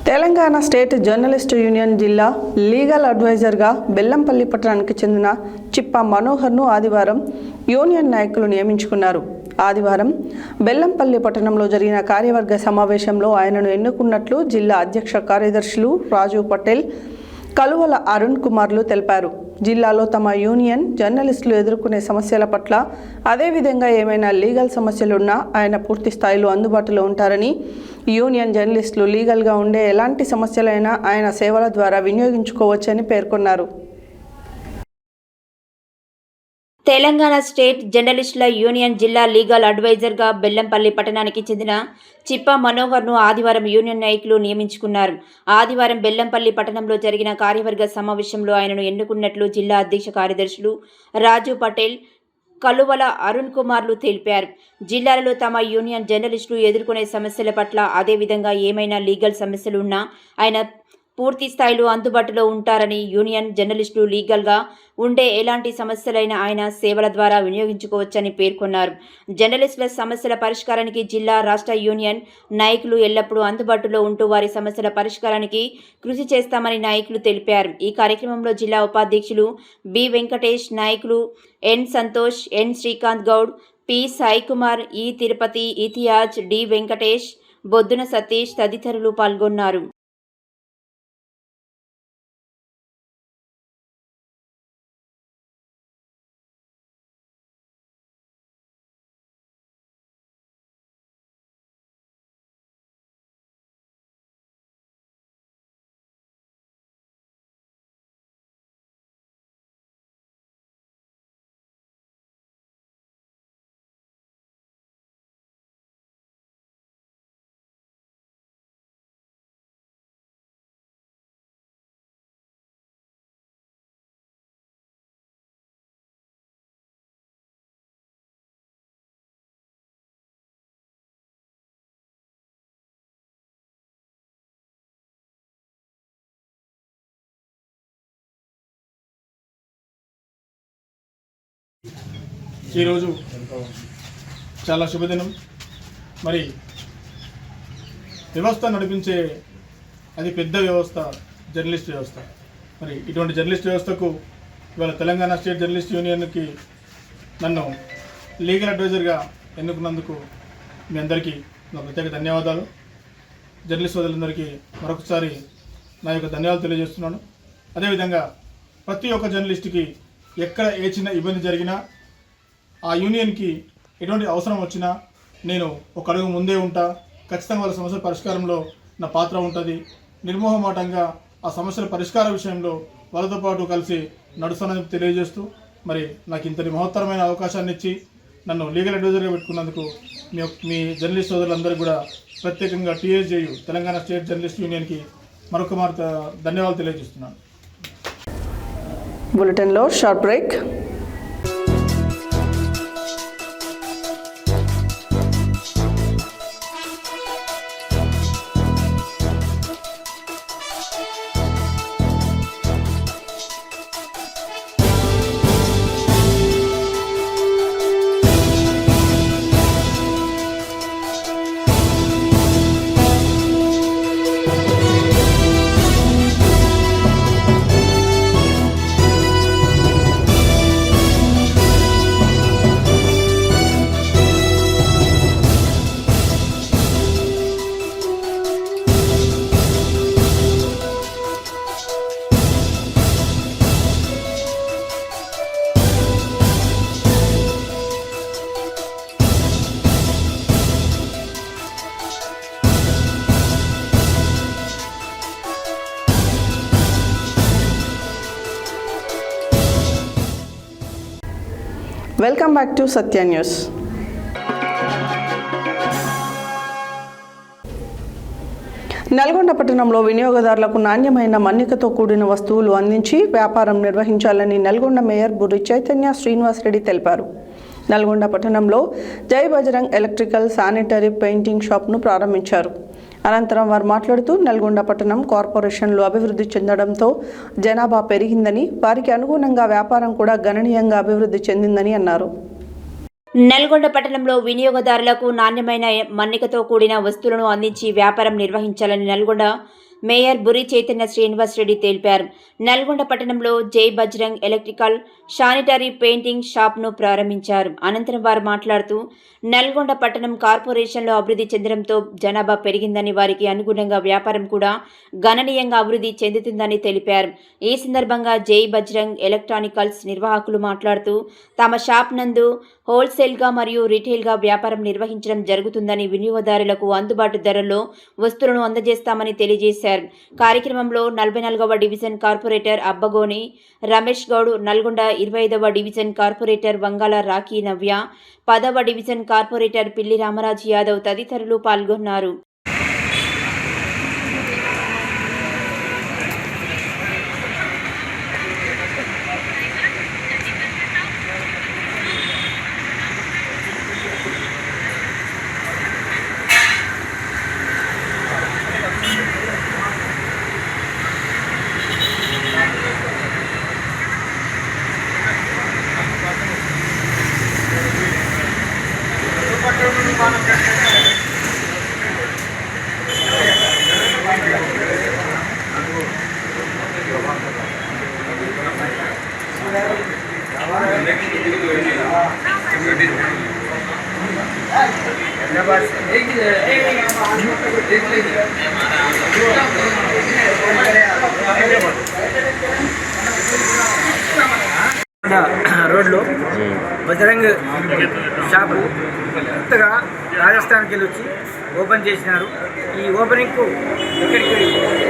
తెలంగాణ స్టేట్ జర్నలిస్టు యూనియన్ జిల్లా లీగల్ అడ్వైజర్గా బెల్లంపల్లి పట్టణానికి చెందిన చిప్ప మనోహర్ను ఆదివారం యూనియన్ నాయకులు నియమించుకున్నారు. ఆదివారం బెల్లంపల్లి పట్టణంలో జరిగిన కార్యవర్గ సమావేశంలో ఆయనను ఎన్నుకున్నట్లు జిల్లా అధ్యక్ష కార్యదర్శులు రాజు పటేల్, కలువల అరుణ్ కుమార్లు తెలిపారు. జిల్లాలో తమ యూనియన్ జర్నలిస్టులు ఎదుర్కొనే సమస్యల పట్ల, అదేవిధంగా ఏమైనా లీగల్ సమస్యలున్నా ఆయన పూర్తి స్థాయిలో అందుబాటులో ఉంటారని, యూనియన్ జర్నలిస్టులు లీగల్గా ఉండే ఎలాంటి సమస్యలైనా ఆయన సేవల ద్వారా వినియోగించుకోవచ్చని పేర్కొన్నారు. తెలంగాణ స్టేట్ జర్నలిస్టుల యూనియన్ జిల్లా లీగల్ అడ్వైజర్గా బెల్లంపల్లి పట్టణానికి చెందిన చిప్ప మనోహర్ను ఆదివారం యూనియన్ నాయకులు నియమించుకున్నారు. ఆదివారం బెల్లంపల్లి పట్టణంలో జరిగిన కార్యవర్గ సమావేశంలో ఆయనను ఎన్నుకున్నట్లు జిల్లా అధ్యక్ష కార్యదర్శులు రాజు పటేల్, కలువల అరుణ్ కుమార్లు తెలిపారు. జిల్లాలలో తమ యూనియన్ జర్నలిస్టులు ఎదుర్కొనే సమస్యల పట్ల, అదేవిధంగా ఏమైనా లీగల్ సమస్యలున్నా ఆయన పూర్తి స్థాయిలో అందుబాటులో ఉంటారని, యూనియన్ జర్నలిస్టులు లీగల్గా ఉండే ఎలాంటి సమస్యలైనా ఆయన సేవల ద్వారా వినియోగించుకోవచ్చని పేర్కొన్నారు. జర్నలిస్టుల సమస్యల పరిష్కారానికి జిల్లా, రాష్ట్ర యూనియన్ నాయకులు ఎల్లప్పుడూ అందుబాటులో ఉంటూ వారి సమస్యల పరిష్కారానికి కృషి చేస్తామని నాయకులు తెలిపారు. ఈ కార్యక్రమంలో జిల్లా ఉపాధ్యక్షులు బి వెంకటేష్, నాయకులు ఎన్ సంతోష్, ఎన్ శ్రీకాంత్ గౌడ్, పి సాయి కుమార్, ఈ తిరుపతి, ఇతియాజ్, డి వెంకటేష్, బొద్దున సతీష్ తదితరులు పాల్గొన్నారు. ఈరోజు చాలా శుభదినం. మరి వ్యవస్థ నడిపించే అది పెద్ద వ్యవస్థ జర్నలిస్ట్ వ్యవస్థ. మరి ఇటువంటి జర్నలిస్ట్ వ్యవస్థకు ఇవాళ తెలంగాణ స్టేట్ జర్నలిస్ట్ యూనియన్కి నన్ను లీగల్ అడ్వైజర్గా ఎన్నుకున్నందుకు మీ అందరికీ నా ప్రత్యేక ధన్యవాదాలు. జర్నలిస్ట్ సోదరులందరికీ మరొకసారి నా యొక్క ధన్యవాదాలు తెలియజేస్తున్నాను. అదేవిధంగా ప్రతి ఒక్క జర్నలిస్ట్కి ఎక్కడ ఏ చిన్న ఇబ్బంది జరిగినా, ఆ యూనియన్కి ఎటువంటి అవసరం వచ్చినా నేను ఒక అడుగు ముందే ఉంటా. ఖచ్చితంగా వాళ్ళ సమస్యల పరిష్కారంలో నా పాత్ర ఉంటుంది. నిర్మోహమాటంగా ఆ సమస్యల పరిష్కార విషయంలో వాళ్ళతో పాటు కలిసి నడుస్తానని తెలియజేస్తూ, మరి నాకు ఇంతటి మహత్తరమైన అవకాశాన్ని ఇచ్చి నన్ను లీగల్ అడ్వైజర్గా పెట్టుకున్నందుకు మీ జర్నలిస్ట్ సోదరులందరికీ కూడా ప్రత్యేకంగా TSJU తెలంగాణ స్టేట్ జర్నలిస్ట్ యూనియన్కి మరొక ధన్యవాదాలు తెలియజేస్తున్నాను. బులెటిన్లో short break. Welcome back to Satya news. Nalgonda పట్టణంలో వినియోగదారులకు నాణ్యమైన మన్నికతో కూడిన వస్తువులు అందించి వ్యాపారం నిర్వహించాలని నల్గొండ మేయర్ బుర్రి చైతన్య శ్రీనివాస్ రెడ్డి తెలిపారు. నల్గొండ పట్టణంలో జై బజరంగ్ ఎలక్ట్రికల్ శానిటరీ పెయింటింగ్ షాప్ను ప్రారంభించారు. అనంతరం వారు మాట్లాడుతూ నల్గొండ పట్టణం కార్పొరేషన్లు అభివృద్ధి చెందడంతో జనాభా పెరిగిందని, వారికి అనుగుణంగా వ్యాపారం కూడా గణనీయంగా అభివృద్ధి చెందిందని అన్నారు. నల్గొండ పట్టణంలో వినియోగదారులకు నాణ్యమైన మన్నికతో కూడిన వస్తువులను అందించి వ్యాపారం నిర్వహించాలని నల్గొండ మేయర్ బుర్రి చైతన్య శ్రీనివాస్ రెడ్డి తెలిపారు. నల్గొండ పట్టణంలో జై బజరంగ్ ఎలక్ట్రికల్ శానిటరీ పెయింటింగ్ షాప్ను ప్రారంభించారు. అనంతరం వారు మాట్లాడుతూ నల్గొండ పట్టణం కార్పొరేషన్లో అభివృద్ధి చెందడంతో జనాభా పెరిగిందని, వారికి అనుగుణంగా వ్యాపారం కూడా గణనీయంగా అభివృద్ధి చెందుతుందని తెలిపారు. ఈ సందర్భంగా జై బజరంగ్ ఎలక్ట్రానికల్స్ నిర్వాహకులు మాట్లాడుతూ తమ షాప్ నందు హోల్సేల్గా మరియు రిటైల్గా వ్యాపారం నిర్వహించడం జరుగుతుందని, వినియోగదారులకు అందుబాటు ధరల్లో వస్తువులను అందజేస్తామని తెలియజేశారు. కార్యక్రమంలో 44వ డివిజన్ కార్పొరేటర్ అబ్బగోని రమేష్ గౌడ్, నల్గొండ 25వ డివిజన్ కార్పొరేటర్ వంగాల రాఖీ నవ్య, 10వ డివిజన్ కార్పొరేటర్ పిల్లి రామరాజు యాదవ్ తదితరులు పాల్గొన్నారు. రోడ్లో బజరంగ్ షాపు కొత్తగా రాజస్థాన్కి వెళ్ళి వచ్చి ఓపెన్ చేసినారు. ఈ ఓపెనింగ్కు ఇక్కడికి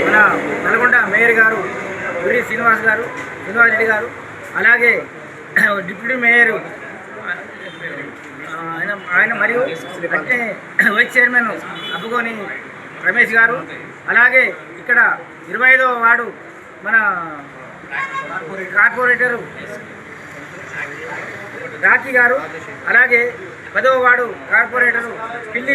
మన నల్గొండ మేయర్ గారు బుర్రి శ్రీనివాస్ రెడ్డి గారు, అలాగే డిప్యూటీ మేయర్ ఆయన మరియు అంటే వైస్ చైర్మన్ అబ్బగోని రమేష్ గారు, అలాగే ఇక్కడ 25వ వార్డు మన కార్పొరేటరు రాఖీ గారు, అలాగే 10వ వార్డు కార్పొరేటరు పిల్లి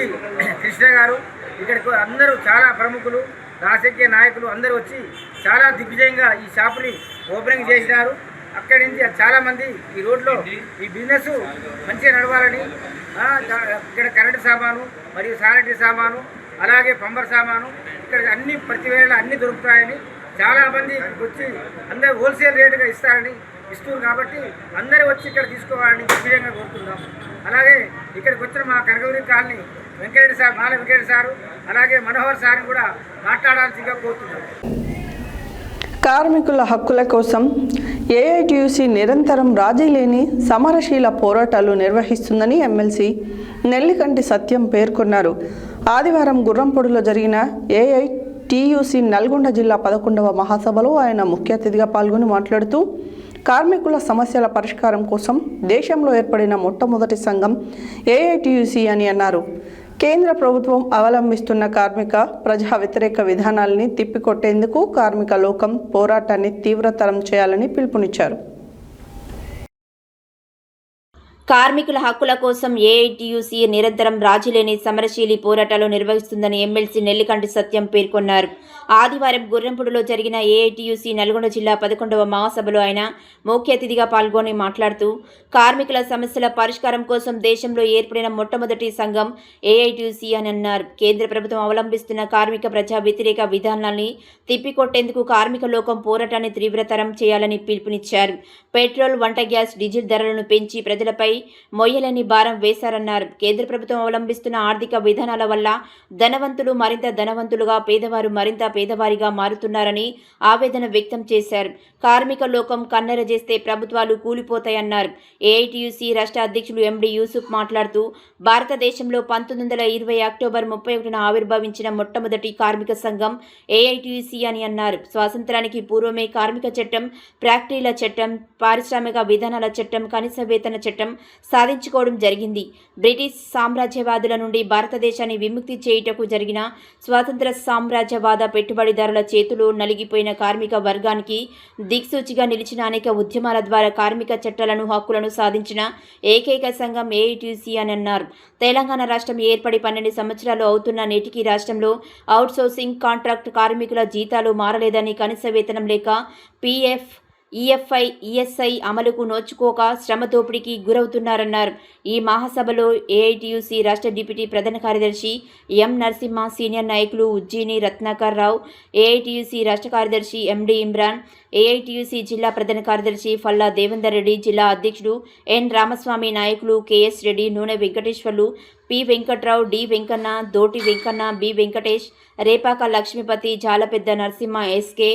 కృష్ణ గారు, ఇక్కడికి అందరూ చాలా ప్రముఖులు, రాజకీయ నాయకులు అందరూ వచ్చి చాలా దిగ్విజయంగా ఈ షాపుని ఓపెనింగ్ చేసినారు. అక్కడి నుంచి చాలామంది ఈ రోడ్లో ఈ బిజినెస్ మంచిగా నడవాలని, ఇక్కడ కరెంటు సామాను మరియు శానిటరీ సామాను, అలాగే పంబర్ సామాను ఇక్కడ అన్ని ప్రతి వేళ అన్నీ దొరుకుతాయని చాలామంది వచ్చి అందరూ హోల్సేల్ రేటుగా ఇస్తున్నారు కాబట్టి అందరూ వచ్చి ఇక్కడ తీసుకోవాలని దిగ్విజయంగా కోరుతున్నాం. అలాగే ఇక్కడికి వచ్చిన మా కనకగిరి కాలనీ మాల వెంకటరెడ్డి సారు, అలాగే మనోహర్ సార్ని కూడా మాట్లాడాల్సిందిగా కోరుతున్నాం. కార్మికుల హక్కుల కోసం ఏఐటీయూసీ నిరంతరం రాజీ లేని సమరశీల పోరాటాలు నిర్వహిస్తుందని ఎమ్మెల్సీ నెల్లికంటి సత్యం పేర్కొన్నారు. ఆదివారం గుర్రంపొడిలో జరిగిన ఏఐటీయూసీ నల్గొండ జిల్లా 11వ మహాసభలో ఆయన ముఖ్య అతిథిగా పాల్గొని మాట్లాడుతూ కార్మికుల సమస్యల పరిష్కారం కోసం దేశంలో ఏర్పడిన మొట్టమొదటి సంఘం ఏఐటీయూసీ అని అన్నారు. కేంద్ర ప్రభుత్వం అవలంబిస్తున్న కార్మిక ప్రజా వ్యతిరేక విధానాలని తిప్పికొట్టేందుకు కార్మిక లోకం పోరాటాన్ని తీవ్రతరం చేయాలని పిలుపునిచ్చారు. కార్మికుల హక్కుల కోసం ఏఐటీయూసీ నిరంతరం రాజీలేని సమరశీలి పోరాటాలు నిర్వహిస్తుందని ఎమ్మెల్సీ నెల్లికంటి సత్యం పేర్కొన్నారు. ఆదివారం గుర్రంపూడిలో జరిగిన ఏఐటీయూసీ నల్గొండ జిల్లా 11వ మహాసభలో ఆయన ముఖ్య అతిథిగా పాల్గొని మాట్లాడుతూ కార్మికుల సమస్యల పరిష్కారం కోసం దేశంలో ఏర్పడిన మొట్టమొదటి సంఘం ఏఐటీయూసీ అని అన్నారు. కేంద్ర ప్రభుత్వం అవలంబిస్తున్న కార్మిక ప్రజా వ్యతిరేక విధానాల్ని తిప్పికొట్టేందుకు కార్మిక లోకం పోరాటాన్ని తీవ్రతరం చేయాలని పిలుపునిచ్చారు. పెట్రోల్, వంట గ్యాస్, డీజిల్ ధరలను పెంచి ప్రజలపై మొయ్యలేని భారం వేశారన్నారు. కేంద్ర ప్రభుత్వం అవలంబిస్తున్న ఆర్థిక విధానాల వల్ల ధనవంతులు మరింత ధనవంతులుగా, పేదవారు మరింత పేదవారిగా మారుతున్నారని ఆవేదన వ్యక్తం చేశారు. కార్మిక లోకం కన్నెర చేస్తే ప్రభుత్వాలు కూలిపోతాయన్నారు. ఏఐటీయూసీ రాష్ట్ర అధ్యక్షులు ఎండి యూసుఫ్ మాట్లాడుతూ భారతదేశంలో 1920 అక్టోబర్ 31న ఆవిర్భవించిన మొట్టమొదటి కార్మిక సంఘం ఏఐటీయూసీ అని అన్నారు. స్వాతంత్రానికి పూర్వమే కార్మిక చట్టం, ఫ్యాక్టరీల చట్టం, పారిశ్రామిక విధానాల చట్టం, కనీస వేతన చట్టం, సాధించుకోవడం జరిగింది. బ్రిటిష్ సామ్రాజ్యవాదుల నుండి భారతదేశాన్ని విముక్తి చేయుటకు జరిగిన స్వాతంత్ర సామ్రాజ్యవాద పెట్టుబడిదారుల చేతిలో నలిగిపోయిన కార్మిక వర్గానికి దిక్సూచిగా నిలిచిన అనేక ఉద్యమాల ద్వారా కార్మిక చట్టాలను హక్కులను సాధించిన ఏకైక సంఘం ఏఐటీయూసీ అని అన్నారు. తెలంగాణ రాష్ట్రం ఏర్పడి 12 సంవత్సరాలు అవుతున్న నేటికి రాష్ట్రంలో అవుట్సోర్సింగ్ కాంట్రాక్ట్ కార్మికుల జీతాలు మారలేదని, కనీస వేతనం లేక పీఎఫ్, ఈఎఫ్ఐ, ఈఎస్ఐ అమలుకు నోచుకోక శ్రమ దోపిడీకి గురవుతున్నారన్నారు. ఈ మహాసభలో ఏఐటీయూసీ రాష్ట్ర డిప్యూటీ ప్రధాన కార్యదర్శి ఎం నరసింహ, సీనియర్ నాయకులు ఉజ్జయిని రత్నాకర్ రావు, ఏఐటీయూసీ రాష్ట్ర కార్యదర్శి ఎండి ఇమ్రాన్, ఏఐటీయూసీ జిల్లా ప్రధాన కార్యదర్శి ఫల్లా దేవేందర్ రెడ్డి, జిల్లా అధ్యక్షుడు ఎన్ రామస్వామి, నాయకులు కేఎస్ రెడ్డి, నూనె Venkateswarlu, P Venkatrao, D Venkanna, దోటి Venkanna, B Venkatesh, Repaka Lakshmipati, జాలపెద్ద Narasimha, SK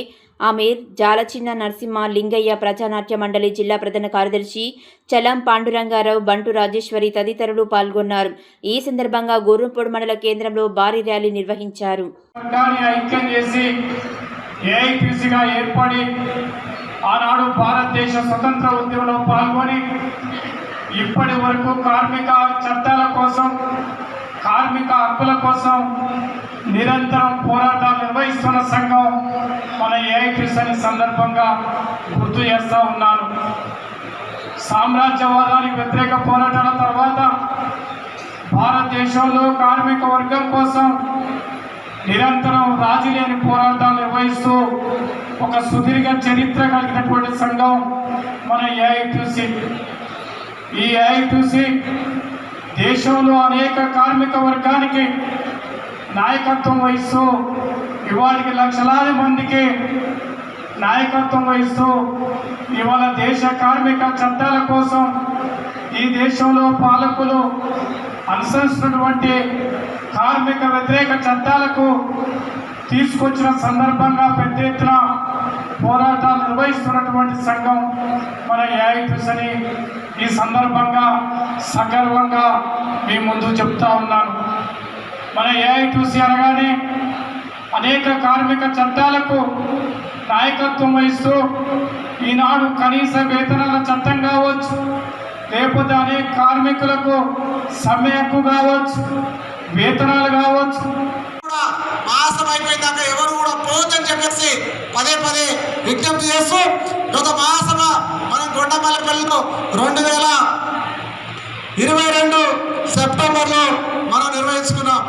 Aamir, జాలచిన్న Narasimha, Lingaiah, Prajanatya మండలి జిల్లా ప్రధాన కార్యదర్శి చలం పాండురంగారావు, బంటు రాజేశ్వరి తదితరులు పాల్గొన్నారు. ఈ సందర్భంగా గోరంపూడి మండల కేంద్రంలో భారీ ర్యాలీ నిర్వహించారు. ఐక్యం చేసి ఏఐటీయూసీగా ఏర్పడి ఆనాడు భారతదేశ స్వతంత్ర ఉద్యమంలో పాల్గొని ఇప్పటి వరకు కార్మిక చట్టాల కోసం, కార్మిక హక్కుల కోసం నిరంతరం పోరాటాలు నిర్వహిస్తున్న సంఘం మన ఏఐటీయూసీ సందర్భంగా గుర్తు చేస్తూ ఉన్నాను. సామ్రాజ్యవాదానికి వ్యతిరేక పోరాటాల తర్వాత భారతదేశంలో కార్మిక వర్గం కోసం నిరంతరం రాజీ లేని పోరాటాలు నిర్వహిస్తూ ఒక సుదీర్ఘ చరిత్ర కలిగినటువంటి సంఘం మన ఏఐటీయూసీ. ఈ ఏఐటీయూసీ దేశంలో అనేక కార్మిక వర్గానికి నాయకత్వం వహిస్తూ ఇవాళకి లక్షలాది మందికి నాయకత్వం వహిస్తూ ఇవాళ దేశ కార్మిక చట్టాల కోసం ఈ దేశంలో పాలకులు అనుసరిస్తున్నటువంటి కార్మిక వ్యతిరేక చట్టాలకు తీసుకొచ్చిన సందర్భంగా పెద్ద ఎత్తున పోరాటాలు నిర్వహిస్తున్నటువంటి సంఘం మన ఏఐటీయూసీ ఈ సందర్భంగా సగర్వంగా మీ ముందు చెప్తా ఉన్నాను. మన ఏఐటీయూసీ అనగానే అనేక కార్మిక చట్టాలకు నాయకత్వం వహిస్తూ ఈనాడు కనీస వేతనాల చట్టం కావచ్చు, లేకపోతే అనేక కార్మికులకు సమ్మె హక్కు కావచ్చు, వేతనాలు కావచ్చు. మహాసభ అయిపోయిందాక ఎవరు కూడా పోవద్దని చెప్పేసి పదే పదే విజ్ఞప్తి చేస్తూ గత మహాసభ మనం గొండమల్లపల్లిలో 2022 సెప్టెంబర్లో మనం నిర్వహించుకున్నాం.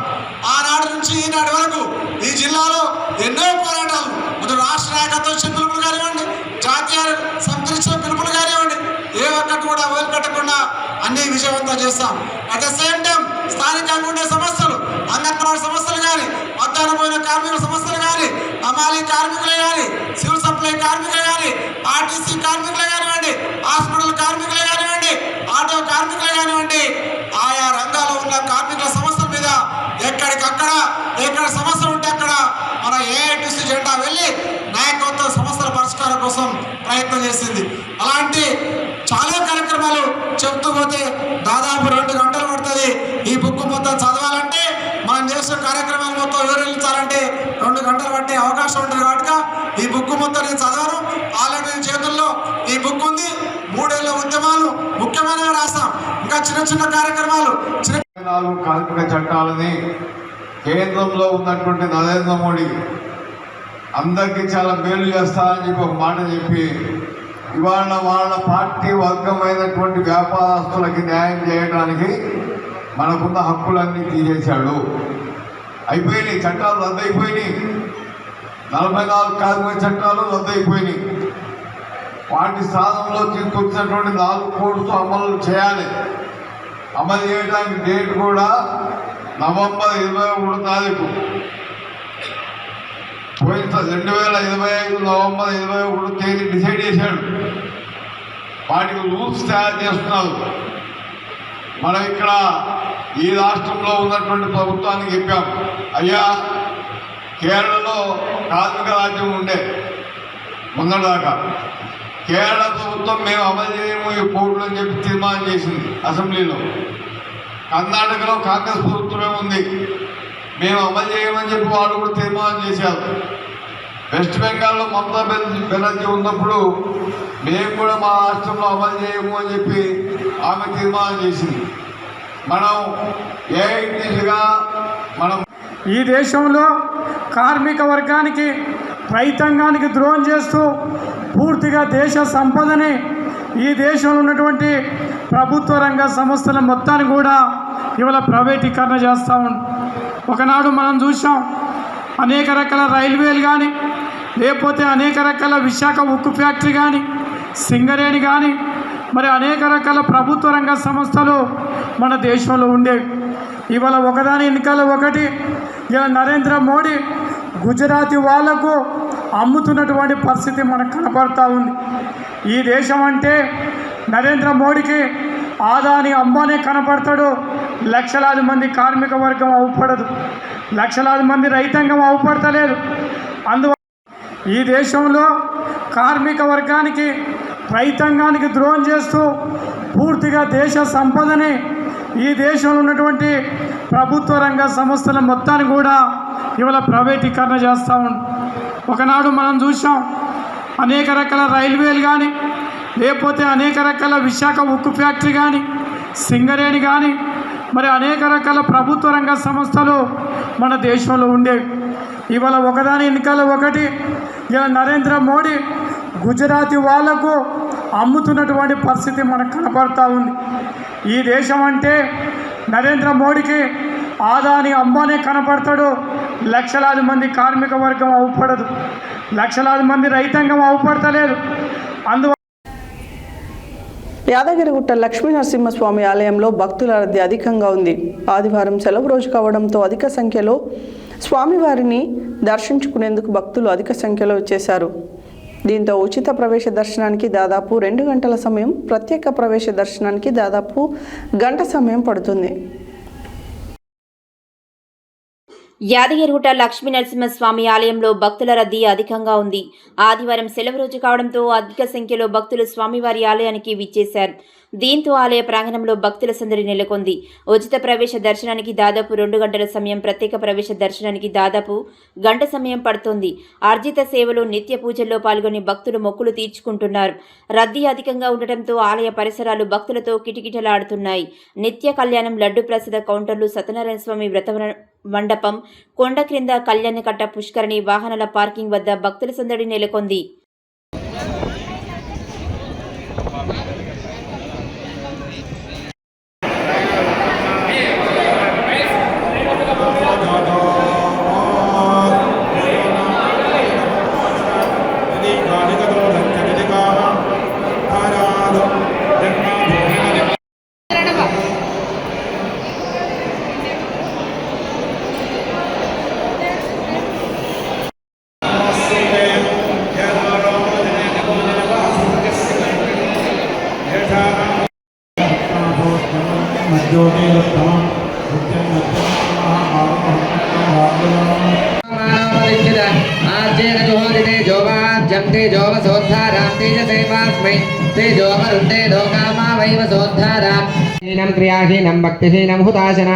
ఆనాడు నుంచి ఈనాటి వరకు ఈ జిల్లాలో ఎన్నో పోరాటాలు, అటు రాష్ట్ర నాయకత్వం ఇచ్చిన పిలుపులు కానివ్వండి, జాతీయ సమితి ఇచ్చిన పిలుపులు కానివ్వండి, ఏ ఒక్కటి కూడా వదిలిపెట్టకుండా అన్ని విజయవంతం చేస్తాం. అట్ ద సేమ్ టైం స్థానికంగా ఉండే సమస్యలు, అంగన్వాడీ సమస్యలు కానీ, మధ్యాహ్నం పోయిన కార్మికుల సమస్యలు కానీ, హమాలీ కార్మికులే కానీ, సివిల్ సప్లై కార్మికులే కానీ, ఆర్టీసీ కార్మికులే కానివ్వండి, హాస్పిటల్ కార్మికులే కానివ్వండి, ఆటో కార్మికులే కానివ్వండి, ఆయా రంగాల్లో ఉన్న కార్మికుల సమస్యల మీద ఎక్కడికక్కడ ఎక్కడ సమస్య ఉంటే అక్కడ మన ఏఐటీయూసీ జెండా వెళ్ళి నాయకత్వ సమస్యల పరిష్కారం కోసం ప్రయత్నం చేసింది. అలాంటి చాలా కార్యక్రమాలు చెప్తూ పోతే దాదాపు 2 గంటలు పడుతుంది. ఈ బుక్ మొత్తం చదవాలంటే, మనం చేసిన కార్యక్రమాలు మొత్తం వివరించాలంటే 2 గంటలు పట్టే అవకాశం ఉంటుంది. కాబట్టి ఈ బుక్ మొత్తం నేను చదవను. ఆల్రెడీ చేతుల్లో ఈ బుక్ ఉంది. 3 ఏళ్ళ ఉద్యమాలు ముఖ్యమైనవి రాస్తాం. ఇంకా చిన్న చిన్న కార్యక్రమాలు, కార్మిక చట్టాలని కేంద్రంలో ఉన్నటువంటి నరేంద్ర మోడీ అందరికీ చాలా మేలు చేస్తారని చెప్పి ఒక మాట చెప్పి ఇవాళ వాళ్ళ పార్టీ వర్గమైనటువంటి వ్యాపారస్తులకి న్యాయం చేయడానికి మనకున్న హక్కులన్నీ తీసేశాడు. అయిపోయినాయి, చట్టాలు రద్దయిపోయినాయి. 44 కార్మిక చట్టాలు రద్దయిపోయినాయి. వాటి స్థానంలో తీసుకొచ్చినటువంటి 4 కోడ్స్ అమలు చేయాలి. అమలు చేయడానికి డేట్ కూడా నవంబర్ 23 తారీఖు. పోయిన 2025 నవంబర్ 21 తేదీ డిసైడ్ చేశాడు. వాటికి రూల్స్ తయారు చేస్తున్నారు. మనం ఇక్కడ ఈ రాష్ట్రంలో ఉన్నటువంటి ప్రభుత్వానికి చెప్పాం, అయ్యా కేరళలో కార్మిక రాజ్యం ఉండే మొన్నదాకా, కేరళ ప్రభుత్వం మేము అమలు చేయము ఈ కోడ్లు అని చెప్పి తీర్మానం చేసింది అసెంబ్లీలో. కర్ణాటకలో కాంగ్రెస్ ప్రభుత్వమే ఉంది, మేము అమలు చేయమని చెప్పి వాళ్ళు కూడా తీర్మానం చేశారు. వెస్ట్ బెంగాల్లో మమతా బెనర్జీ ఉన్నప్పుడు మేము కూడా మా రాష్ట్రంలో అమలు చేయము అని చెప్పి ఆమె తీర్మానం చేసింది. మనం ఏఐటీగా మనం ఈ దేశంలో కార్మిక వర్గానికి రైతాంగానికి ద్రోహం చేస్తూ పూర్తిగా దేశ సంపదని ఈ దేశంలో ఉన్నటువంటి ప్రభుత్వ రంగ సంస్థల మొత్తాన్ని కూడా ఇవాళ ప్రైవేటీకరణ చేస్తూ ఉంది. ఒకనాడు మనం చూసాం అనేక రకాల రైల్వేలు కానీ లేకపోతే అనేక రకాల విశాఖ ఉక్కు ఫ్యాక్టరీ కానీ సింగరేణి కానీ మరి అనేక రకాల ప్రభుత్వ రంగ సంస్థలు మన దేశంలో ఉండేవి. ఇవాళ ఒకదాని ఎన్నికల ఒకటి ఇలా నరేంద్ర మోడీ గుజరాతీ వాళ్లకు అమ్ముతున్నటువంటి పరిస్థితి మనకు కనపడతా ఉంది. ఈ దేశం అంటే నరేంద్ర మోడీకి ఆదాని అంబానీ కనపడతాడు, లక్షలాది మంది కార్మిక వర్గం అవుపడదు, లక్షలాది మంది రైతాంగం అవుపడతలేదు. అందువల్ల ఈ దేశంలో కార్మిక వర్గానికి రైతాంగానికి ద్రోహం చేస్తూ పూర్తిగా దేశ సంపదని ఈ దేశంలో ఉన్నటువంటి ప్రభుత్వ రంగ సంస్థల మొత్తాన్ని కూడా ఇవాళ ప్రైవేటీకరణ చేస్తూ ఉంది. ఒకనాడు మనం చూసాం అనేక రకాల రైల్వేలు కానీ లేకపోతే అనేక రకాల విశాఖ ఉక్కు ఫ్యాక్టరీ కానీ సింగరేణి కానీ మరి అనేక రకాల ప్రభుత్వ రంగ సంస్థలు మన దేశంలో ఉండేవి. ఇవాళ ఒకదాని ఎన్నికల ఒకటి ఇలా నరేంద్ర మోడీ గుజరాతీ వాళ్లకు అమ్ముతున్నటువంటి పరిస్థితి మనకు కనపడతా ఉంది. ఈ దేశం అంటే నరేంద్ర మోడీకి ఆదాని అంబానీ కనపడతాడు, లక్షలాది మంది కార్మిక వర్గం అవుపడదు, లక్షలాది మంది రైతాంగం అవుపడతలేదు. అందువల్ల యాదగిరిగుట్ట లక్ష్మీ నరసింహస్వామి ఆలయంలో భక్తుల రద్దీ అధికంగా ఉంది. ఆదివారం సెలవు రోజు కావడంతో అధిక సంఖ్యలో స్వామివారిని దర్శించుకునేందుకు భక్తులు అధిక సంఖ్యలో వచ్చేశారు. దీంతో ఉచిత ప్రవేశ దర్శనానికి దాదాపు 2 గంటల సమయం, ప్రత్యేక ప్రవేశ దర్శనానికి దాదాపు గంట సమయం పడుతుంది. యాదగిరిగుట్ట లక్ష్మీ నరసింహస్వామి ఆలయంలో భక్తుల రద్దీ అధికంగా ఉంది. ఆదివారం సెలవు రోజు కావడంతో అధిక సంఖ్యలో భక్తులు స్వామివారి ఆలయానికి విచ్చేశారు. దీంతో ఆలయ ప్రాంగణంలో భక్తుల సందడి నెలకొంది. ఉచిత ప్రవేశ దర్శనానికి దాదాపు 2 గంటల సమయం, ప్రత్యేక ప్రవేశ దర్శనానికి దాదాపు గంట సమయం పడుతోంది. ఆర్జిత సేవలు, నిత్య పూజల్లో పాల్గొని భక్తులు మొక్కులు తీర్చుకుంటున్నారు. రద్దీ అధికంగా ఉండటంతో ఆలయ పరిసరాలు భక్తులతో కిటకిటలాడుతున్నాయి. నిత్య కళ్యాణం, లడ్డు ప్రసాద కౌంటర్లు, సత్యనారాయణ స్వామి వ్రత మండపం, కొండ క్రింద కళ్యాణకట్ట, పుష్కరిణి, వాహనాల పార్కింగ్ వద్ద భక్తుల సందడి నెలకొంది. క్రియాహీనం భక్తిహీనం హుతాశన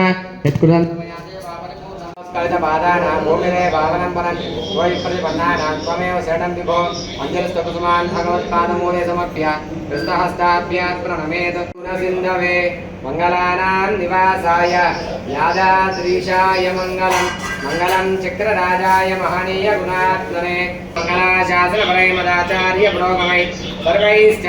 మంగళానాం నివాసాయ యాదాద్రీశాయ మంగళం మంగళం చక్రరాజాయ మహనీయ గుణాత్మనే మంగళాశాసన పరమదాచార్య పురోగమై సర్వైశ్చ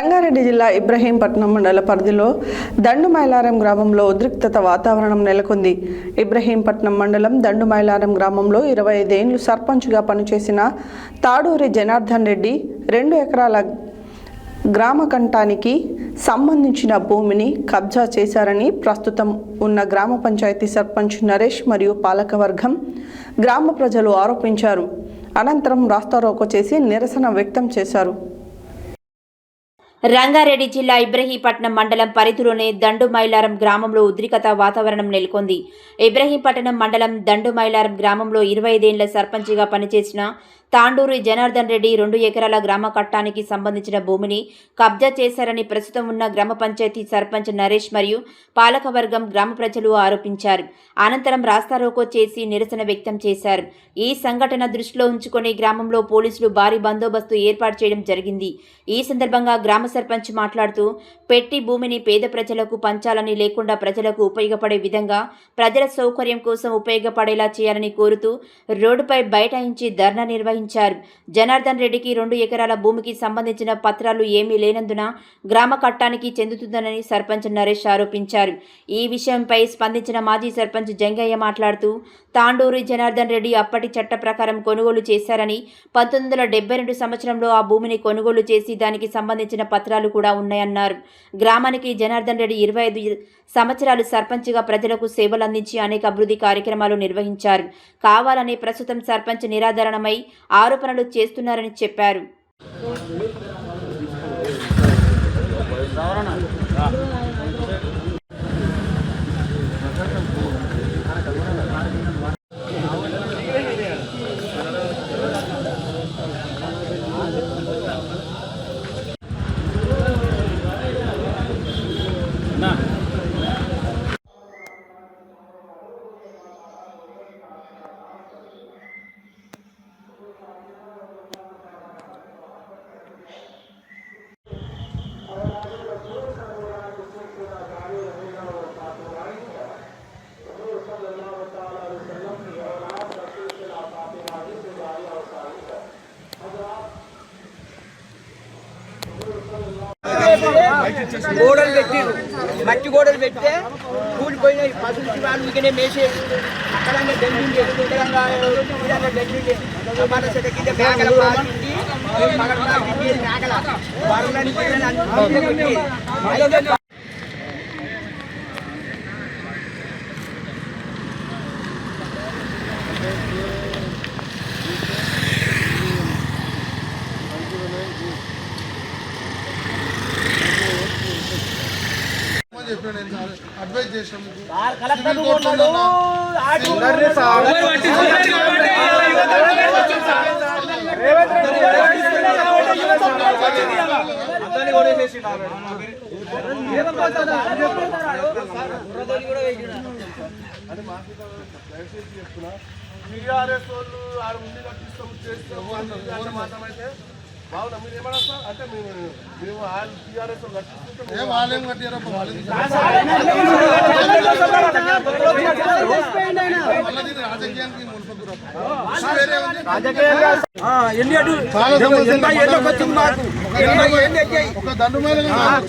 రంగారెడ్డి జిల్లా ఇబ్రహీంపట్నం మండల పరిధిలో దండుమైలారం గ్రామంలో ఉద్రిక్తత వాతావరణం నెలకొంది. ఇబ్రహీంపట్నం మండలం దండుమైలారం గ్రామంలో 25 ఏళ్లు సర్పంచ్గా పనిచేసిన తాడూరి జనార్దన్ రెడ్డి 2 ఎకరాల గ్రామ కంఠానికి సంబంధించిన భూమిని కబ్జా చేశారని ప్రస్తుతం ఉన్న గ్రామ పంచాయతీ సర్పంచ్ నరేష్ మరియు పాలకవర్గం గ్రామ ప్రజలు ఆరోపించారు. అనంతరం రాస్తారోకో చేసి నిరసన వ్యక్తం చేశారు. రంగారెడ్డి జిల్లా ఇబ్రహీంపట్నం మండలం పరిధిలోని దండుమైలారం గ్రామంలో ఉద్రిక్తత వాతావరణం నెలకొంది. ఇబ్రహీంపట్నం మండలం దండుమైలారం గ్రామంలో 25 ఏళ్ల సర్పంచ్గా పనిచేసిన తాండూరి జనార్దన్ రెడ్డి 2 ఎకరాల గ్రామ కట్టానికి సంబంధించిన భూమిని కబ్జా చేశారని ప్రస్తుతం ఉన్న గ్రామ పంచాయతీ సర్పంచ్ నరేష్ మరియు పాలకవర్గం గ్రామ ప్రజలు ఆరోపించారు. అనంతరం రాస్తారోకో చేసి నిరసన వ్యక్తం చేశారు. ఈ సంఘటన దృష్టిలో ఉంచుకొని గ్రామంలో పోలీసులు భారీ బందోబస్తు ఏర్పాటు చేయడం జరిగింది. ఈ సందర్భంగా గ్రామ సర్పంచ్ మాట్లాడుతూ పెట్టి భూమిని పేద ప్రజలకు పంచాలని, లేకుండా ప్రజలకు ఉపయోగపడే విధంగా ప్రజల సౌకర్యం కోసం ఉపయోగపడేలా చేయాలని కోరుతూ రోడ్డుపై బైఠాయించి ధర్నా నిర్వహించారు. జనార్దన్ రెడ్డికి 2 ఎకరాల భూమికి సంబంధించిన పత్రాలు ఏమీ లేనందున గ్రామ కట్టానికి చెందుతుందని సర్పంచ్ నరేష్ ఆరోపించారు. ఈ విషయంపై స్పందించిన మాజీ సర్పంచ్ జంగయ్య మాట్లాడుతూ తాండూరి జనార్దన్ రెడ్డి అప్పటి చట్ట ప్రకారం కొనుగోలు చేశారని, 1972 సంవత్సరంలో ఆ భూమిని కొనుగోలు చేసి దానికి సంబంధించిన పత్రాలు కూడా ఉన్నాయన్నారు. గ్రామానికి జనార్దన్ రెడ్డి 25 సంవత్సరాలు సర్పంచ్గా ప్రజలకు సేవలు అందించి అనేక అభివృద్ధి కార్యక్రమాలు నిర్వహించారు. కావాలని ప్రస్తుతం సర్పంచ్ నిరాదరణమై ఆరోపణలు చేస్తున్నారని చెప్పారు. గోడలు పెట్టిరు, మట్టి గోడలు పెడితే కూలిపోయిన పసుపు వాళ్ళకే మేసే అక్కడ డెండింగ్ డెండింగ్ సమాన సెట కింద మేకల పాలింది మేకల వరలని అడ్వైజ్ చేసాం. టీఆర్ఎస్ వాళ్ళు ఆడ ఉండి కట్టిస్తాం చేస్తాం మాత్రమైతే బాగున్నా. మీరు ఏమన్నా సార్ అంటే మేము వాళ్ళు టీఆర్ఎస్ కట్టిస్తుంటే వాళ్ళేం కట్టారు రాజకీయానికి ఒక దండుమైన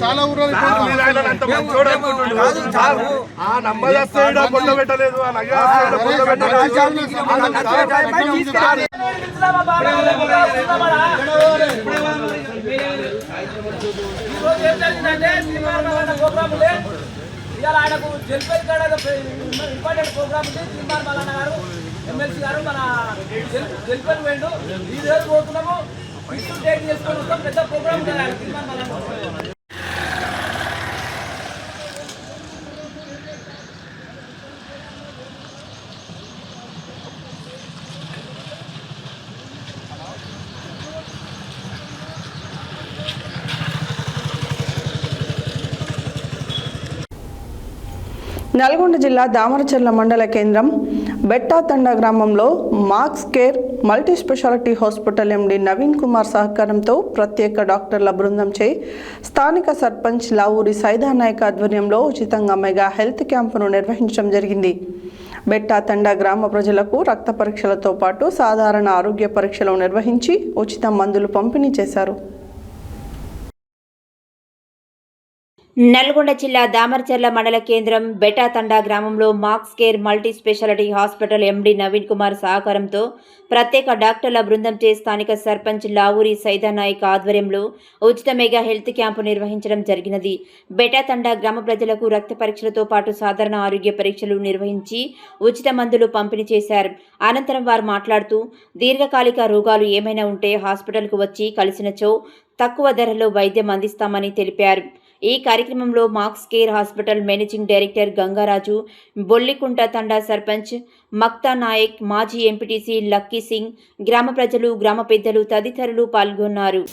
చాలా ఊరు పెట్టలేదు ఇవాళ ఆయనకు జల్పేట్ కాడ ఇంపార్టెంట్ ప్రోగ్రామ్ ఉంది. తీర్మాన్ మల్లన్న గారు ఎమ్మెల్సీ గారు మన జల్పేట్ పోయిండు. ఈ రోజు పోతున్నాము, డేట్ చేసుకొని వస్తాం. పెద్ద ప్రోగ్రామ్ ఉంది తీర్మాన్ మల్లన్న. నల్గొండ జిల్లా దామరచర్ల మండల కేంద్రం బెట్టాతండ గ్రామంలో Max Care multi speciality hospital MD Naveen Kumar సహకారంతో ప్రత్యేక డాక్టర్ల బృందంచే స్థానిక సర్పంచ్ లావూరి సైదానాయక్ ఆధ్వర్యంలో ఉచితంగా మెగా హెల్త్ క్యాంపును నిర్వహించడం జరిగింది. బెట్టాతండ గ్రామ ప్రజలకు రక్త పరీక్షలతో పాటు సాధారణ ఆరోగ్య పరీక్షలు నిర్వహించి ఉచిత మందులు పంపిణీ చేశారు. నల్గొండ జిల్లా దామరచర్ల మండల కేంద్రం బెటాతండా గ్రామంలో Max Care multi speciality hospital MD Naveen Kumar సహకారంతో ప్రత్యేక డాక్టర్ల బృందంచే స్థానిక సర్పంచ్ లావూరి సైదానాయక్ ఆధ్వర్యంలో ఉచిత మెగా హెల్త్ క్యాంపు నిర్వహించడం జరిగినది. బెటాతండా గ్రామ ప్రజలకు రక్త పరీక్షలతో పాటు సాధారణ ఆరోగ్య పరీక్షలు నిర్వహించి ఉచిత మందులు పంపిణీ చేశారు. అనంతరం వారు మాట్లాడుతూ దీర్ఘకాలిక రోగాలు ఏమైనా ఉంటే హాస్పిటల్కు వచ్చి కలిసినచో తక్కువ ధరలో వైద్యం అందిస్తామని తెలిపారు. ఈ కార్యక్రమంలో Max Care hospital managing director Gangaraju, Bollikunta Thanda sarpanch Makta Nayak, మాజీ ఎంపీటీసీ లక్కీ సింగ్, గ్రామ ప్రజలు, గ్రామ పెద్దలు తదితరులు పాల్గొన్నారు.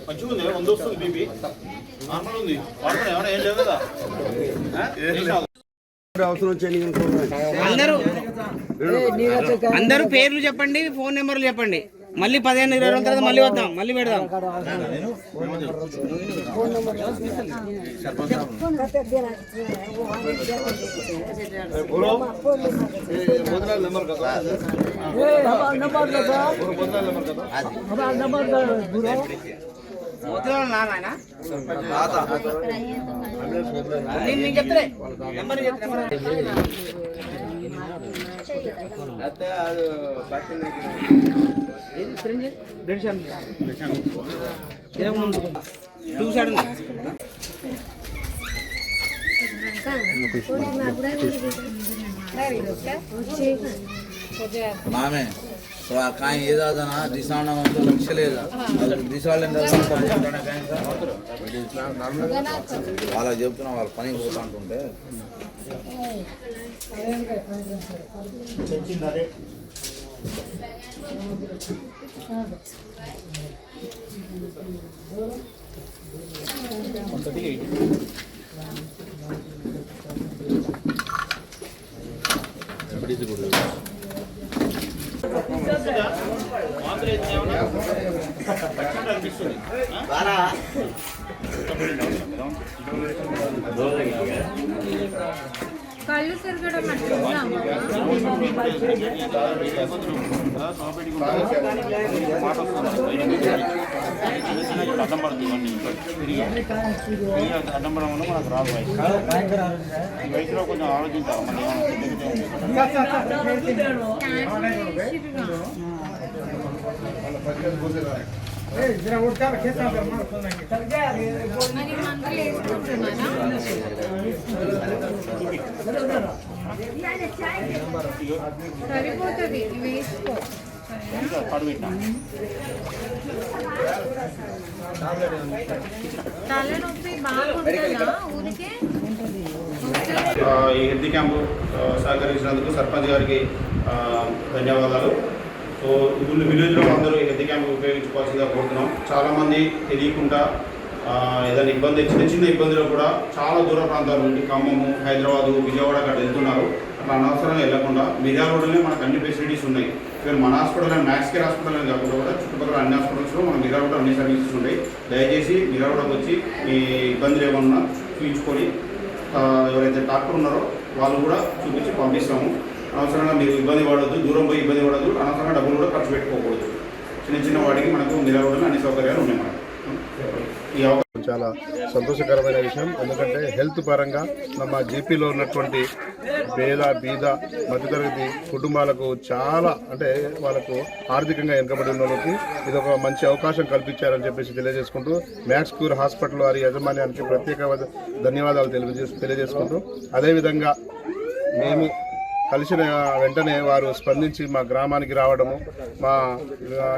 మంచిగా ఉంది, వస్తుంది బీపీ నార్మల్ ఉంది, వాడుతున్నా ఏమైనా ఏం లేదు కదా. అందరూ పేర్లు చెప్పండి, ఫోన్ నెంబర్లు చెప్పండి. మళ్ళీ 15-20 రోజుల తర్వాత మళ్ళీ వద్దాం, మళ్ళీ పెడదాం. मामे तो कहीं ये दादा ना दिशाना हम तो लक्ष्य ले जा दिशा ले अंदर वाला जब तो ना वाला पानी होता अंటుంటే కళ్ళు తిరగడం అడ్డం పడడం వల్ల మనకు రాదు. వయసులో కొంచెం ఆలోచించాలి. సరిపోతుంది, వేసుకో. తలనొప్పి బాగుంటుందా ఊరికే? ఈ హెల్త్ క్యాంపు సహకరించినందుకు సర్పంచ్ గారికి ధన్యవాదాలు. సో ఇప్పుడు విలేజ్లో అందరూ ఈ హెల్త్ క్యాంపు ఉపయోగించుకోవాల్సిందిగా కోరుతున్నాం. చాలామంది తెలియకుండా ఏదైనా ఇబ్బంది, చిన్న చిన్న ఇబ్బందులు కూడా చాలా దూర ప్రాంతాల నుండి ఖమ్మము, హైదరాబాదు, విజయవాడ అక్కడ వెళ్తున్నారు. అట్లా అనవసరంగా వెళ్లకుండా మిర్యాలగూడలోనే మనకు అన్ని ఫెసిలిటీస్ ఉన్నాయి. ఇక్కడ మన hospital and max care hospital అని కాకుండా కూడా చుట్టుపక్కల అన్ని హాస్పిటల్స్లో మన మిర్యాలగూడ అన్ని సర్వీసెస్ ఉంటాయి. దయచేసి మిర్యాలగూడకు వచ్చి మీ ఇబ్బందులు ఏమన్నా చూపించుకొని ఎవరైతే డాక్టర్ ఉన్నారో వాళ్ళు కూడా చూపించి పంపిస్తాము. అనవసరంగా మీరు ఇబ్బంది పడవద్దు, దూరం పోయి ఇబ్బంది పడద్దు, అనవసరంగా డబ్బులు కూడా ఖర్చు పెట్టుకోకూడదు. చిన్న చిన్న వాటికి మనకు మిర్యాలగూడలో అన్ని సౌకర్యాలు ఉన్నాయి. మనకు ఈ అవకాశం చాలా సంతోషకరమైన విషయం. ఎందుకంటే హెల్త్ పరంగా మన జీపీలో ఉన్నటువంటి పేద బీద మధ్యతరగతి కుటుంబాలకు చాలా అంటే వాళ్ళకు ఆర్థికంగా వెనుకబడి ఉన్న వాళ్ళకి ఇది ఒక మంచి అవకాశం కల్పించారని చెప్పేసి తెలియజేసుకుంటూ మ్యాక్స్ క్యూర్ హాస్పిటల్ వారి యాజమాన్యానికి ప్రత్యేక ధన్యవాదాలు తెలియజేసుకుంటూ, అదేవిధంగా మేము కలిసిన వెంటనే వారు స్పందించి మా గ్రామానికి రావడము, మా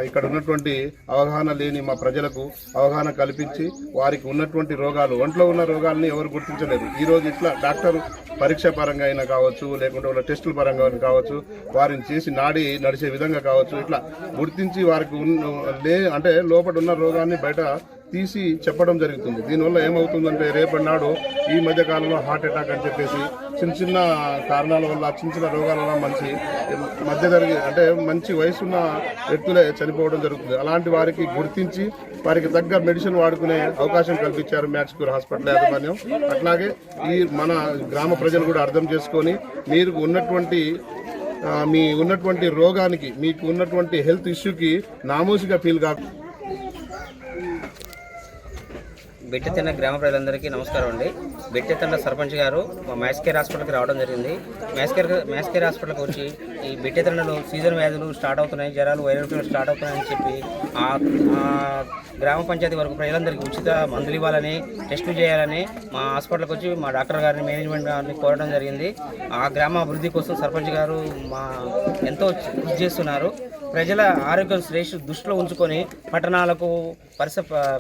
ఇక్కడ ఉన్నటువంటి అవగాహన లేని మా ప్రజలకు అవగాహన కల్పించి వారికి ఉన్నటువంటి రోగాలు, ఒంట్లో ఉన్న రోగాలని ఎవరు గుర్తించలేదు. ఈరోజు ఇట్లా డాక్టర్ పరీక్ష పరంగా అయినా కావచ్చు, లేకుంటే వాళ్ళ టెస్టుల పరంగా కావచ్చు, వారిని చేసి నాడి నడిచే విధంగా కావచ్చు, ఇట్లా గుర్తించి వారికి అంటే లోపల ఉన్న రోగాన్ని బయట తీసి చెప్పడం జరుగుతుంది. దీనివల్ల ఏమవుతుందంటే రేపటి నాడు ఈ మధ్య కాలంలో హార్ట్ అటాక్ అని చెప్పేసి చిన్న కారణాల వల్ల, చిన్న రోగాల వల్ల మంచి వయసున్న వ్యక్తులే చనిపోవడం జరుగుతుంది. అలాంటి వారికి గుర్తించి వారికి తగ్గ మెడిసిన్ వాడుకునే అవకాశం కల్పించారు మ్యాక్స్క్యూర్ హాస్పిటల్ యాజమాన్యం. అట్లాగే ఈ మన గ్రామ ప్రజలు కూడా అర్థం చేసుకొని మీరు ఉన్నటువంటి రోగానికి, మీకు ఉన్నటువంటి హెల్త్ ఇష్యూకి నామోసిగా ఫీల్ కాకుండా. బెట్టెతండ గ్రామ ప్రజలందరికీ నమస్కారం అండి. బెట్టెతండ సర్పంచ్ గారు మా మ్యాక్స్కేర్ హాస్పిటల్కి రావడం జరిగింది. మ్యాక్స్కేర్ హాస్పిటల్కి వచ్చి ఈ బెట్టెతండలో సీజన్ వ్యాధులు స్టార్ట్ అవుతున్నాయి, జ్వరాలు, వైరల్ ఫీవర్ స్టార్ట్ అవుతున్నాయని చెప్పి ఆ గ్రామ పంచాయతీ వరకు ప్రజలందరికీ ఉచిత మందులు ఇవ్వాలని, టెస్టులు చేయాలని మా హాస్పిటల్కి వచ్చి మా డాక్టర్ గారిని, మేనేజ్మెంట్ గారిని కోరడం జరిగింది. ఆ గ్రామ అభివృద్ధి కోసం సర్పంచ్ గారు ఎంతో కృషి చేస్తున్నారు. ప్రజల ఆరోగ్యం దృష్టిలో ఉంచుకొని పట్టణాలకు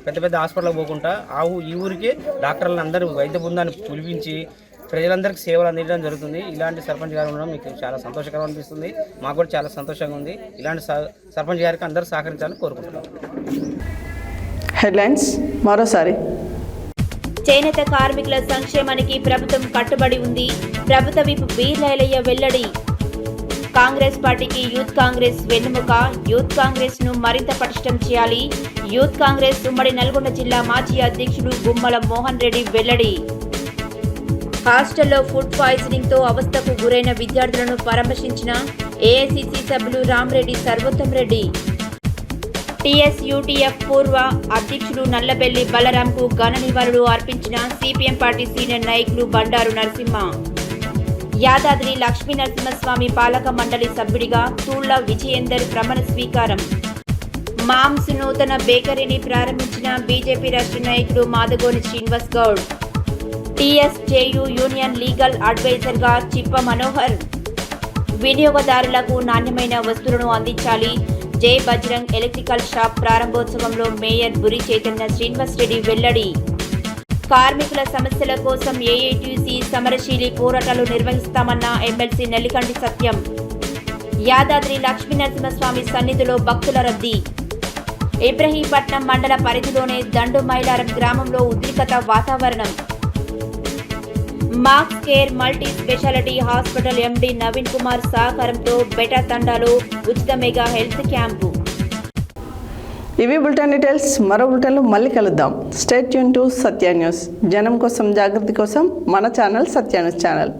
పెద్ద పెద్ద హాస్పిటల్కి పోకుండా ఈ ఊరికి డాక్టర్లను అందరూ వైద్య బృందాన్ని పిలిపించి ప్రజలందరికీ సేవలు అందించడం జరుగుతుంది. ఇలాంటి సర్పంచ్ గారు ఉండడం మీకు చాలా సంతోషకరం అనిపిస్తుంది. మాకు కూడా చాలా సంతోషంగా ఉంది. ఇలాంటి సర్పంచ్ గారికి అందరూ సహకరించాలని కోరుకుంటున్నాం. హెడ్లైన్స్ మరోసారి. చేనేత కార్మికుల సంక్షేమానికి ప్రభుత్వం కట్టుబడి ఉంది. ప్రభుత్వ విప్ వీర్లైలయ్య వెల్లడి. కాంగ్రెస్ పార్టీకి యూత్ కాంగ్రెస్ వెన్నెముక. యూత్ కాంగ్రెస్ ను మరింత పటిష్టం చేయాలి. యూత్ కాంగ్రెస్ ఉమ్మడి నల్గొండ జిల్లా మాజీ అధ్యక్షుడు గుమ్మల మోహన్ రెడ్డి వెల్లడి. హాస్టల్లో ఫుడ్ పాయిజనింగ్ తో అవస్థకు గురైన విద్యార్థులను పరామర్శించిన ఏఐసిసి సభ్యులు రామరెడ్డి సర్వోత్తం రెడ్డి. టీఎస్యూటీఎఫ్ పూర్వ అధ్యక్షుడు నల్లబెల్లి బలరాంకు ఘన నివాళులు అర్పించిన సిపిఎం పార్టీ సీనియర్ నాయకులు బండారు నరసింహ. యాదాద్రి లక్ష్మీ నరసింహస్వామి పాలక మండలి సభ్యుడిగా తూళ్ల విజయేందర్ ప్రమాణ స్వీకారం. మామ్స్ నూతన బేకరీని ప్రారంభించిన బీజేపీ రాష్ట్ర నాయకుడు Madagoni Srinivas Goud. TSJU union legal అడ్వైజర్గా చిప్ప మనోహర్. వినియోగదారులకు నాణ్యమైన వస్తువులను అందించాలి. జై బజరంగ్ ఎలక్ట్రికల్ షాప్ ప్రారంభోత్సవంలో మేయర్ బురి చైతన్య శ్రీనివాస్ రెడ్డి వెల్లడి. కార్మికుల సమస్యల కోసం ఏఐటీయూసీ సమరశీలి పోరాటాలు నిర్వహిస్తామన్న ఎమ్మెల్సీ నెల్లికంటి సత్యం. యాదాద్రి లక్ష్మీ నరసింహస్వామి సన్నిధిలో భక్తుల రద్దీ. ఇబ్రహీంపట్నం మండల పరిధిలోనే దండు మైలారం గ్రామంలో ఉద్రిక్తత వాతావరణం. Max Care multi speciality hospital MD Naveen Kumar సహకారంతో బెటా తండాలో ఉచిత మెగా హెల్త్ క్యాంపు. ఇవి బులెటిన్ డీటెయిల్స్. మరో బులెటిన్లో మళ్ళీ కలుద్దాం. Stay tune to Satya news. జనం కోసం, జాగృతి కోసం మన ఛానల్ సత్య న్యూస్ ఛానల్.